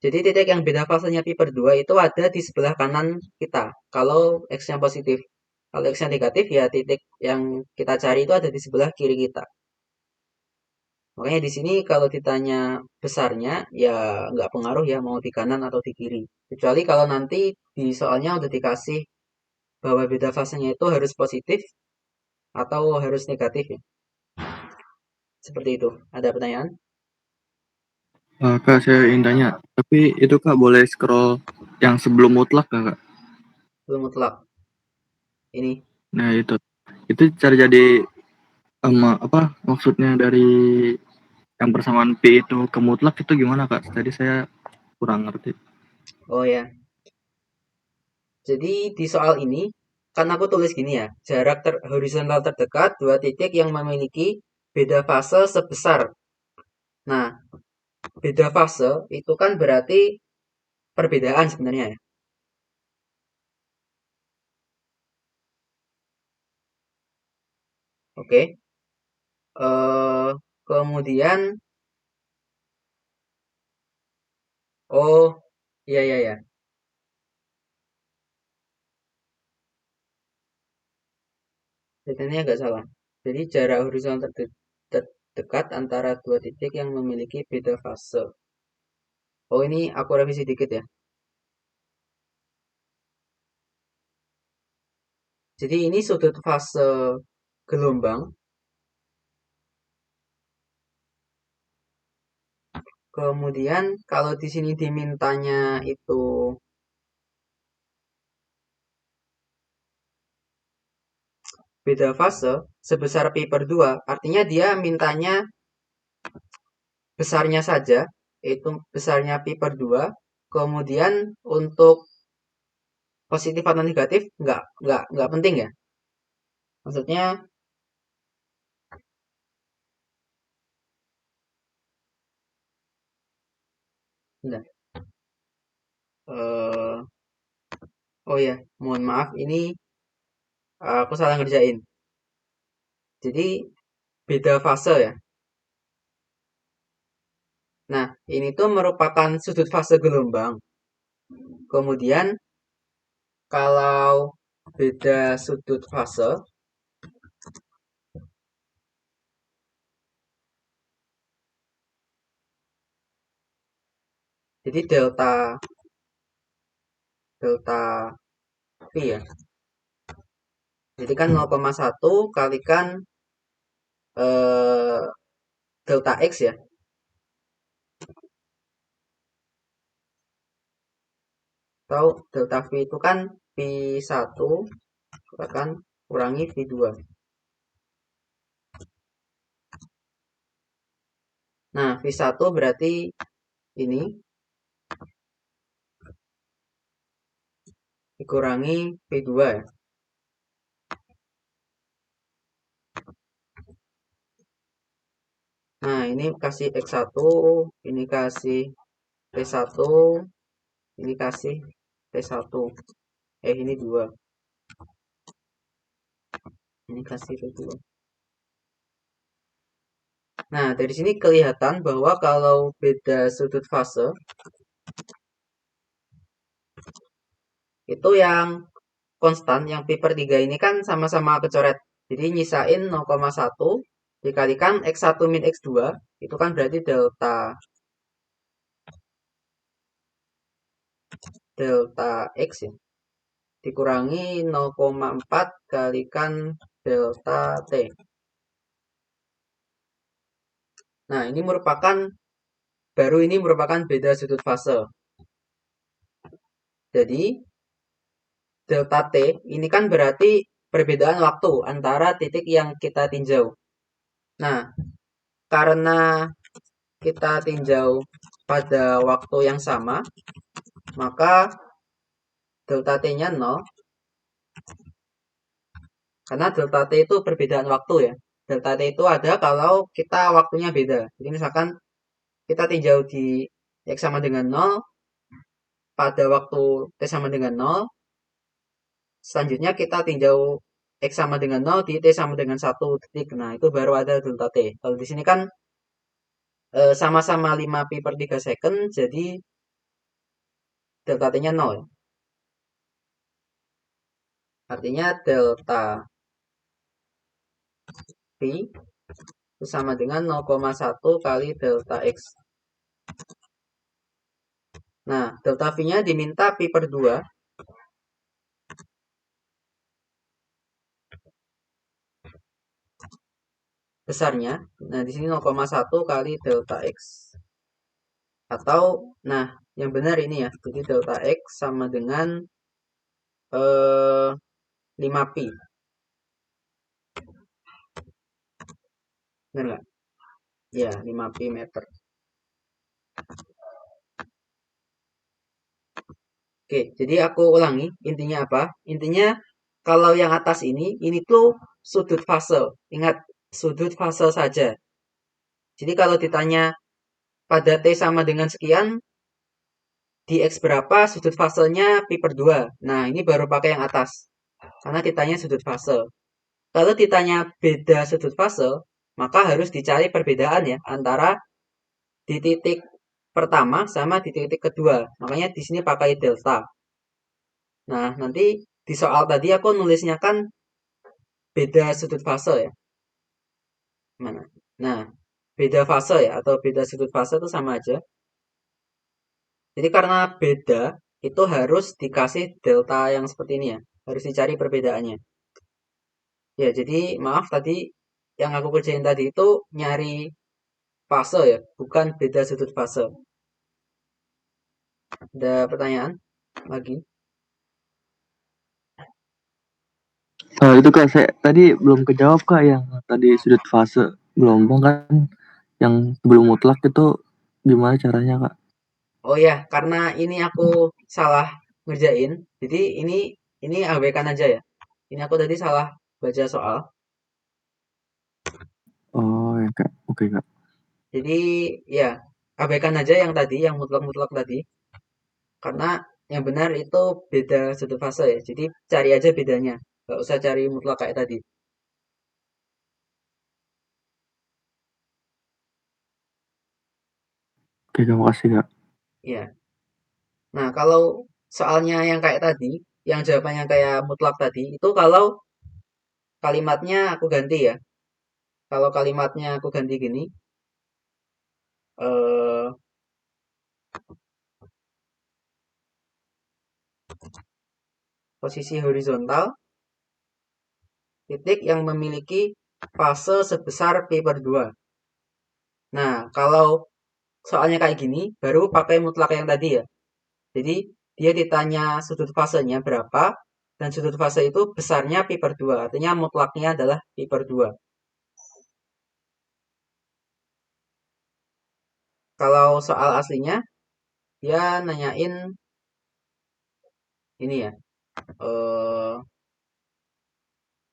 Speaker 1: jadi titik yang beda fasenya pi per 2 itu ada di sebelah kanan kita, kalau X-nya positif. Kalau X-nya negatif ya titik yang kita cari itu ada di sebelah kiri kita. Makanya di sini kalau ditanya besarnya, ya nggak pengaruh ya mau di kanan atau di kiri. Kecuali kalau nanti di soalnya udah dikasih bahwa beda fasenya itu harus positif atau harus negatif ya. Seperti itu. Ada pertanyaan?
Speaker 2: Kak, saya ingin tanya, tapi itu Kak boleh scroll yang sebelum mutlak nggak, Kak?
Speaker 1: Belum mutlak. Ini.
Speaker 2: Nah itu cara jadi apa maksudnya dari yang persamaan P itu ke mutlak itu gimana Kak? Tadi saya kurang ngerti.
Speaker 1: Oh ya. Jadi di soal ini, kan aku tulis gini ya. Jarak horizontal terdekat dua titik yang memiliki beda fase sebesar. Nah, beda fase itu kan berarti perbedaan sebenarnya ya. Oke. Kemudian, oh, iya, iya, ya. Ini agak salah. Jadi jarak horizontal terdekat antara dua titik yang memiliki beda fase. Oh, ini aku revisi dikit ya. Jadi ini sudut fase gelombang. Kemudian kalau di sini dimintanya itu beda fase sebesar pi per 2, artinya dia mintanya besarnya saja, itu besarnya pi per 2. Kemudian untuk positif atau negatif nggak penting ya. Maksudnya, enggak. Eh, oh ya, mohon maaf ini aku salah ngerjain. Jadi beda fase ya. Nah, ini tuh merupakan sudut fase gelombang. Kemudian kalau beda sudut fase, jadi delta V ya. Jadi kan 0,1 kalikan eh, delta X ya. Atau delta V itu kan V1 akan kurangi V2. Nah, V1 berarti ini dikurangi V2 ya. Nah, ini kasih X1, ini kasih P1, ini kasih P1. Ini 2. Ini kasih P2. Nah, dari sini kelihatan bahwa kalau beda sudut fase, itu yang konstan yang pi per 3 ini kan sama-sama kecoret. Jadi nyisain 0,1 dikalikan X1 min X2 itu kan berarti delta X ya. Dikurangi 0,4 kalikan delta T. Nah, ini merupakan beda sudut fase. Jadi, delta T ini kan berarti perbedaan waktu antara titik yang kita tinjau. Nah, karena kita tinjau pada waktu yang sama, maka delta T-nya 0, karena delta T itu perbedaan waktu ya. Delta T itu ada kalau kita waktunya beda. Jadi misalkan kita tinjau di X sama dengan 0, pada waktu T sama dengan 0, selanjutnya kita tinjau X sama dengan 0 di T sama dengan 1 detik. Nah, itu baru ada delta T. Kalau di sini kan sama-sama 5 pi per 3 second, jadi delta T-nya 0 ya. Artinya delta T itu sama dengan 0,1 kali delta X. Nah, delta V-nya diminta pi per 2 besarnya. Nah, di sini 0,1 kali delta X. Atau, nah, yang benar ini ya. Jadi delta X sama dengan 5 pi. Benar nggak? Ya, 5 pi meter. Oke, jadi aku ulangi. Intinya apa? Intinya, kalau yang atas ini tuh sudut fase. Ingat, sudut fase saja. Jadi kalau ditanya pada T sama dengan sekian, di X berapa sudut fasenya pi per 2. Nah, ini baru pakai yang atas. Karena ditanya sudut fase. Kalau ditanya beda sudut fase, maka harus dicari perbedaan ya antara di titik pertama sama di titik kedua. Makanya di sini pakai delta. Nah, nanti di soal tadi aku nulisnya kan beda sudut fase ya. Mana? Nah, beda fase ya atau beda sudut fase itu sama aja. Jadi karena beda itu harus dikasih delta yang seperti ini ya. Harus dicari perbedaannya. Ya, jadi maaf tadi yang aku kerjain tadi itu nyari fase ya, bukan beda sudut fase. Ada pertanyaan lagi?
Speaker 2: Itu Kak, saya tadi belum kejawab Kak yang tadi sudut fase gelombang kan yang sebelum mutlak itu gimana caranya Kak?
Speaker 1: Oh ya, karena ini aku salah ngerjain. Jadi ini abaikan aja ya. Ini aku tadi salah baca soal.
Speaker 2: Oh ya Kak, oke Kak.
Speaker 1: Jadi ya abaikan aja yang tadi, yang mutlak-mutlak tadi. Karena yang benar itu beda sudut fase ya. Jadi cari aja bedanya. Gak usah cari mutlak kayak tadi.
Speaker 2: Oke, terima kasih Kak.
Speaker 1: Ya. Nah, kalau soalnya yang kayak tadi, yang jawabannya kayak mutlak tadi, itu kalau kalimatnya aku ganti ya. Kalau kalimatnya aku ganti gini, eh, posisi horizontal, titik yang memiliki fase sebesar pi per 2. Nah, kalau soalnya kayak gini, baru pakai mutlak yang tadi ya. Jadi, dia ditanya sudut fasenya berapa, dan sudut fase itu besarnya pi per 2. Artinya mutlaknya adalah pi per 2. Kalau soal aslinya, dia nanyain ini ya, eh,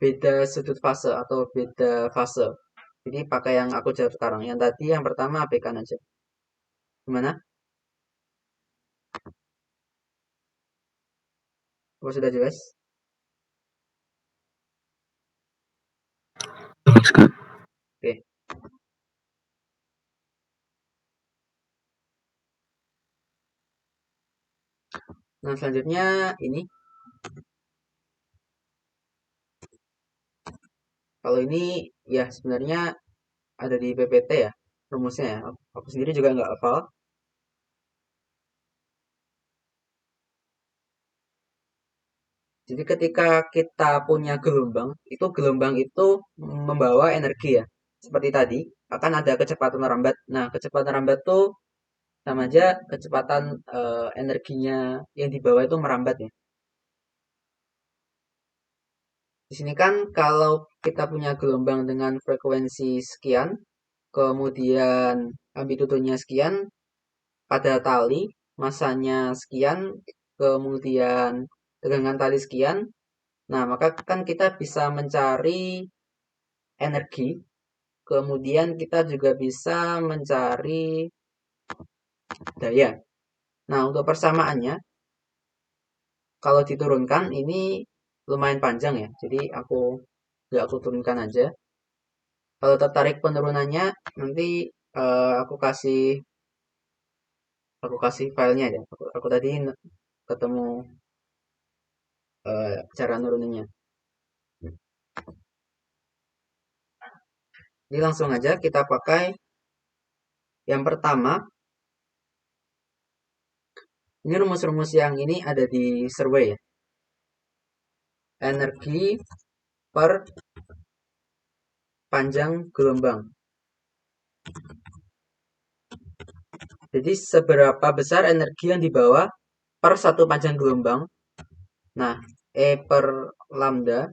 Speaker 1: beda sudut fase atau beda fase. Jadi pakai yang aku jawab sekarang. Yang tadi yang pertama abaikan aja. Gimana? Apa sudah jelas?
Speaker 2: Terus Kak.
Speaker 1: Oke. Nah, selanjutnya ini Kalau ini ya sebenarnya ada di PPT ya, rumusnya ya. Aku sendiri juga nggak hafal. Jadi ketika kita punya gelombang itu membawa energi ya. Seperti tadi, akan ada kecepatan lambat. Nah, kecepatan lambat tuh sama aja kecepatan energinya yang dibawa itu merambat ya. Di sini kan kalau kita punya gelombang dengan frekuensi sekian, kemudian amplitudonya sekian, pada tali masanya sekian, kemudian tegangan tali sekian. Nah, maka kan kita bisa mencari energi, kemudian kita juga bisa mencari daya. Nah, untuk persamaannya, kalau diturunkan ini lumayan panjang ya. Jadi aku turunkan aja. Kalau tertarik penurunannya, nanti aku kasih filenya ya. Aku tadi ketemu cara nuruninnya. Jadi langsung aja kita pakai yang pertama. Ini rumus-rumus yang ini ada di survey ya. Energi per panjang gelombang. Jadi seberapa besar energi yang dibawa per satu panjang gelombang. Nah, E per lambda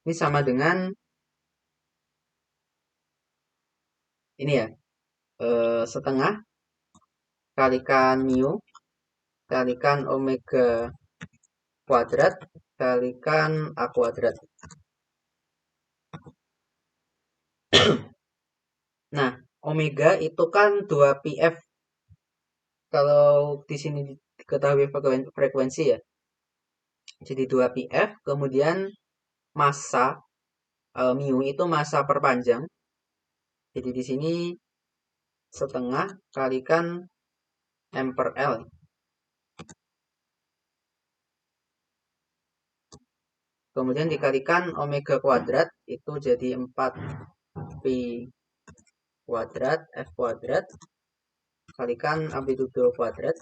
Speaker 1: ini sama dengan ini ya, setengah kalikan mu kalikan omega kuadrat kalikan A kuadrat. Nah, omega itu kan 2πf. Kalau di sini diketahui frekuensi ya. Jadi 2πf, kemudian massa mu itu massa per panjang. Jadi di sini setengah kalikan m per l. Kemudian dikalikan omega kuadrat itu jadi 4pi kuadrat f kuadrat kalikan amplitudo kuadrat.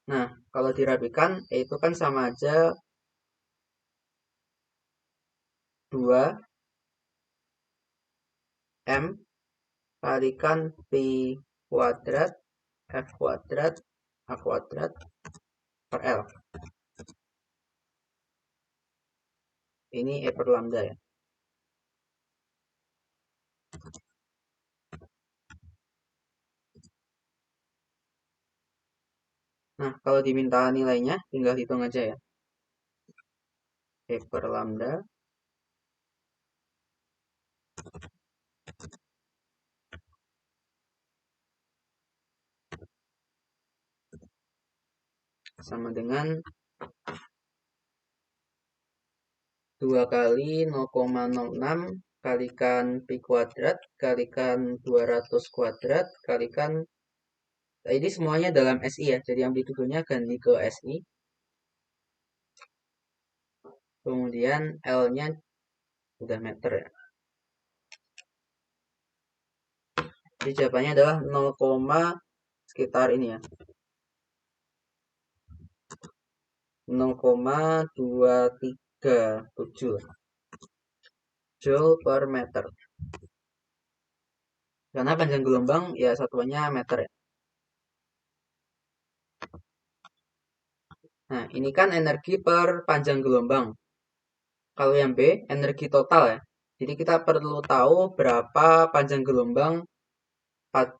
Speaker 1: Nah, kalau dirapikan itu kan sama aja 2m kalikan pi kuadrat f kuadrat a kuadrat per l. Ini e per lambda ya. Nah, kalau diminta nilainya tinggal hitung aja ya. E per lambda sama dengan 2 kali 0,06 kalikan pi kuadrat kalikan 200 kuadrat kalikan, nah ini semuanya dalam SI ya, jadi amplitudonya ganti ke SI. Kemudian L-nya udah meter ya. Jadi jawabannya adalah 0, sekitar ini ya. 0,237 Joule per meter. Karena panjang gelombang ya satuannya meter ya. Nah, ini kan energi per panjang gelombang. Kalau yang B, energi total ya. Jadi kita perlu tahu berapa panjang gelombang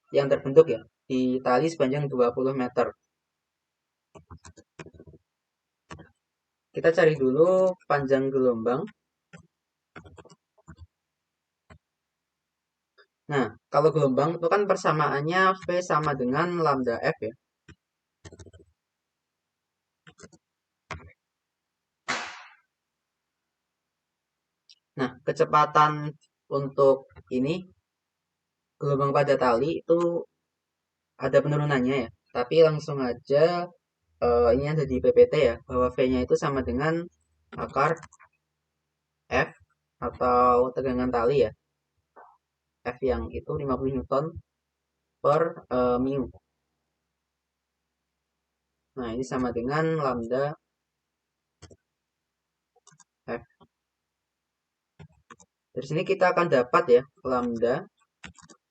Speaker 1: yang terbentuk ya di tali sepanjang 20 meter. Kita cari dulu panjang gelombang. Nah, kalau gelombang itu kan persamaannya V sama dengan lambda F ya. Nah, kecepatan untuk ini gelombang pada tali itu ada penurunannya ya. Tapi langsung aja ini ada di PPT ya, bahwa V-nya itu sama dengan akar F atau tegangan tali ya. F yang itu 50 Newton per mu. Nah, ini sama dengan lambda F. Dari sini kita akan dapat ya, lambda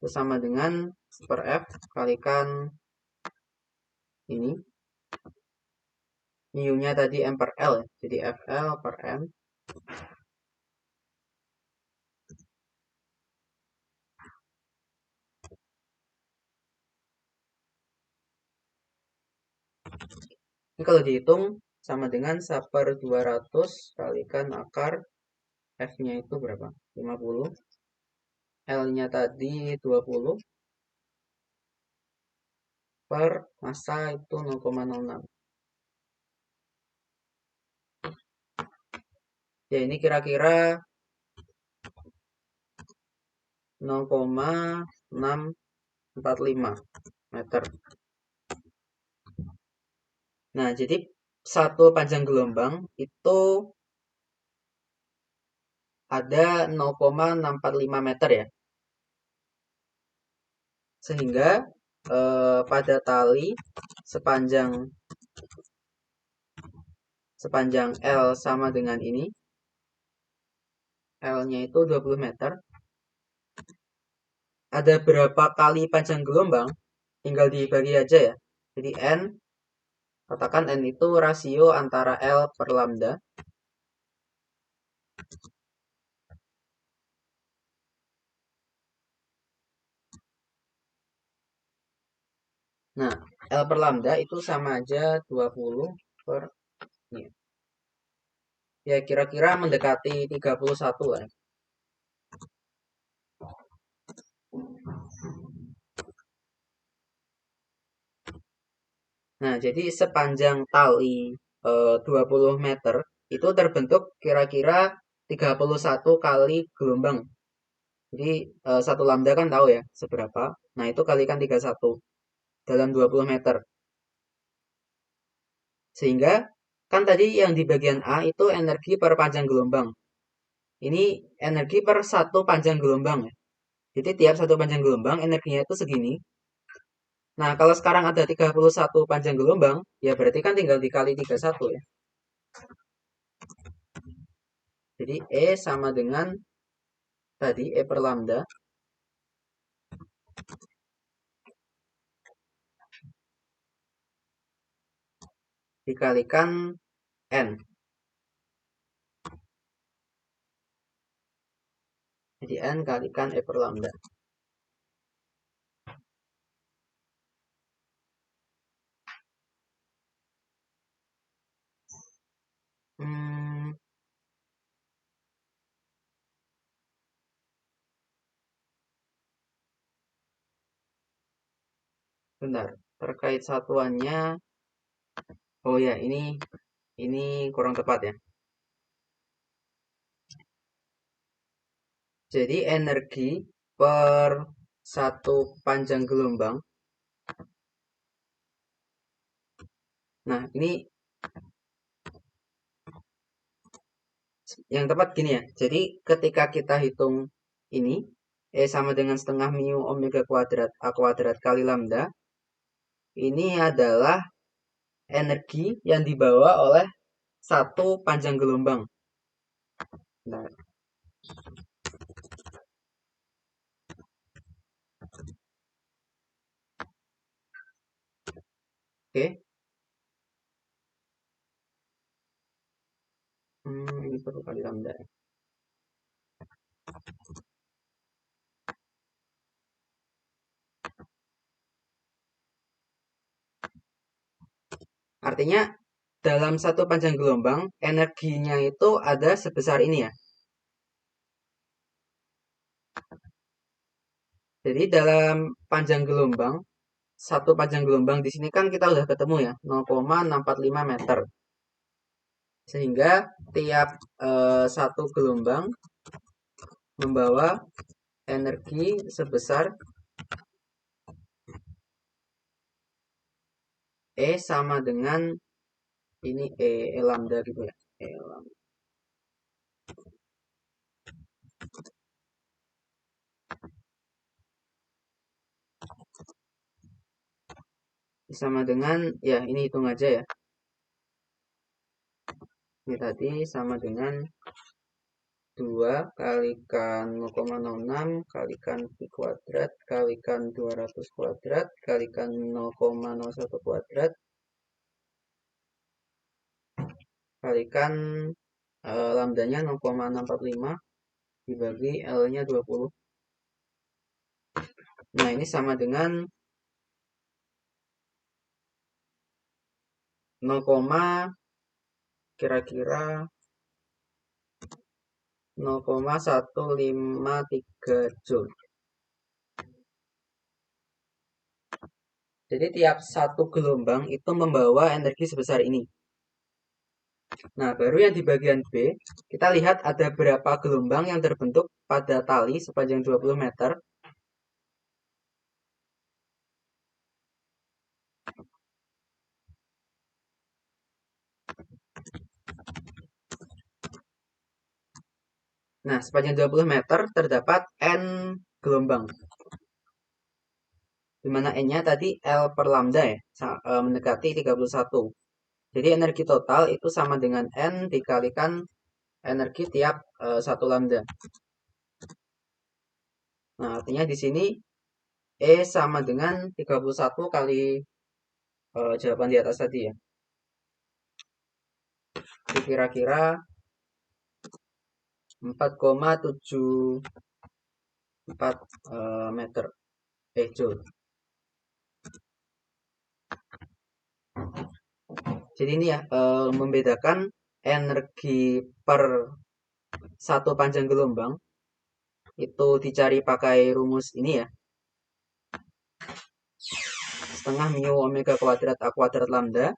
Speaker 1: itu sama dengan per F kalikan ini. Mu-nya tadi M per L ya, jadi FL per M. Ini kalau dihitung sama dengan 1/200 kalikan akar F-nya itu berapa? 50. L-nya tadi 20 per massa itu 0,06. Ya, ini kira-kira 0,645 meter. Nah, jadi satu panjang gelombang itu ada 0,645 meter ya. Sehingga pada tali sepanjang L sama dengan ini, L-nya itu 20 meter. Ada berapa kali panjang gelombang? Tinggal dibagi aja ya. Jadi N, katakan N itu rasio antara L per lambda. Nah, L per lambda itu sama aja 20 per ini. Ya, kira-kira mendekati 31 lah. Nah, jadi sepanjang tali 20 meter itu terbentuk kira-kira 31 kali gelombang. Jadi 1 lambda kan tahu ya seberapa. Nah, itu kalikan 31 dalam 20 meter. Sehingga kan tadi yang di bagian A itu energi per panjang gelombang. Ini energi per satu panjang gelombang ya. Jadi tiap satu panjang gelombang energinya itu segini. Nah, kalau sekarang ada 31 panjang gelombang, ya berarti kan tinggal dikali 31 ya. Jadi E sama dengan tadi E per lambda dikalikan N. Jadi N kalikan E per lambda. Hmm, bentar. Terkait satuannya, oh ya ini kurang tepat ya. Jadi energi per satu panjang gelombang. Nah, ini yang tepat gini ya. Jadi ketika kita hitung ini, E sama dengan setengah mu omega kuadrat A kuadrat kali lambda. Ini adalah energi yang dibawa oleh satu panjang gelombang. Nah, oke. Ini perlu kali lambda. Artinya dalam satu panjang gelombang energinya itu ada sebesar ini ya. Jadi dalam panjang gelombang, satu panjang gelombang di sini kan kita udah ketemu ya, 0,645 meter. Sehingga tiap satu gelombang membawa energi sebesar E sama dengan ini E lambda gitu ya. E lambda. Sama dengan, ya ini hitung aja ya. Ini tadi sama dengan 2 kalikan 0,06 kalikan Pi kuadrat kalikan 200 kuadrat kalikan 0,01 kuadrat kalikan lambdanya 0,645 dibagi L-nya 20. Nah, ini sama dengan 0, kira-kira 0,153 Joule. Jadi tiap satu gelombang itu membawa energi sebesar ini. Nah, baru yang di bagian B, kita lihat ada berapa gelombang yang terbentuk pada tali sepanjang 20 meter. Nah, sepanjang 20 meter terdapat N gelombang. Di mana N-nya tadi L per lambda ya, mendekati 31. Jadi energi total itu sama dengan N dikalikan energi tiap 1 lambda. Nah, artinya di sini E sama dengan 31 kali jawaban di atas tadi ya. Itu kira-kira 4,74 meter. Joule. Jadi ini ya membedakan energi per satu panjang gelombang itu dicari pakai rumus ini ya, setengah mu omega kuadrat A kuadrat lambda.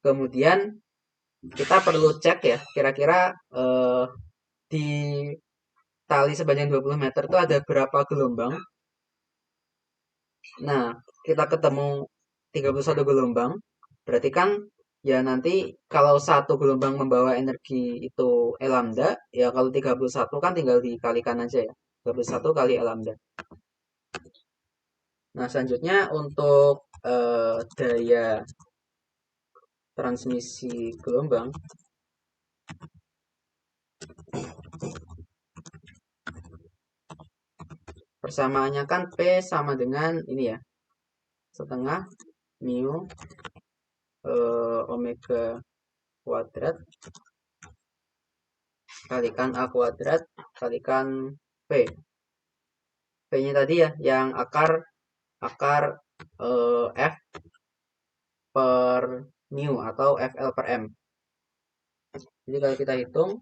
Speaker 1: Kemudian kita perlu cek ya, kira-kira di tali sepanjang 20 meter itu ada berapa gelombang. Nah, kita ketemu 31 gelombang, berarti kan ya nanti kalau satu gelombang membawa energi itu E lambda, ya kalau 31 kan tinggal dikalikan aja ya. 31 kali E lambda. Nah, selanjutnya untuk daya transmisi gelombang, persamaannya kan P sama dengan ini ya, setengah mu omega kuadrat kalikan A kuadrat kalikan P. P-nya tadi ya yang akar F per mu atau FL per M. Jadi kalau kita hitung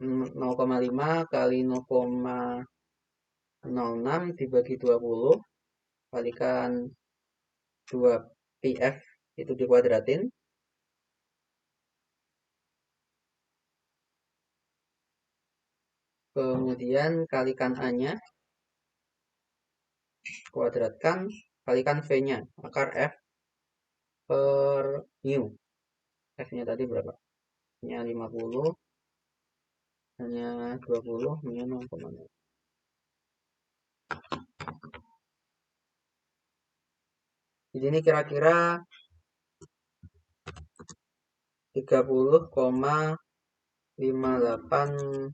Speaker 1: 0,5 kali 0,06 dibagi 20 kalikan 2 PF itu dikuadratin. Kemudian kalikan A-nya, kuadratkan, kalikan V-nya, akar F per mu. F-nya tadi berapa? Nya 50, hanya 20, mu-nya 0,0. Jadi ini kira-kira 30,58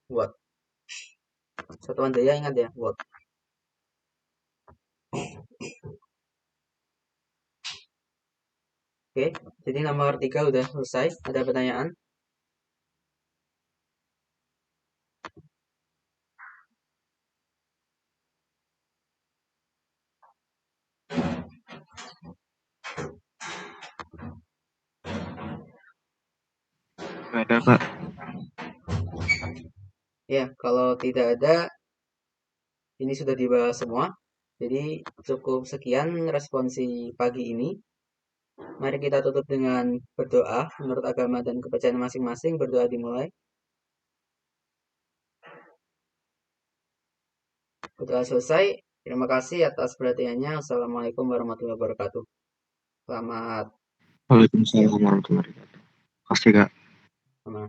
Speaker 1: watt. Satuan daya ingat ya, watt. Oke, jadi nomor 3 udah selesai. Ada pertanyaan?
Speaker 2: Nggak ada, Pak.
Speaker 1: Ya, kalau tidak ada, ini sudah dibahas semua. Jadi cukup sekian responsi pagi ini. Mari kita tutup dengan berdoa menurut agama dan kepercayaan masing-masing. Berdoa dimulai. Berdoa selesai. Terima kasih atas perhatiannya. Assalamualaikum warahmatullahi wabarakatuh. Selamat
Speaker 2: Waalaikumsalam warahmatullahi wabarakatuh. Pasti Kak.
Speaker 1: Sama.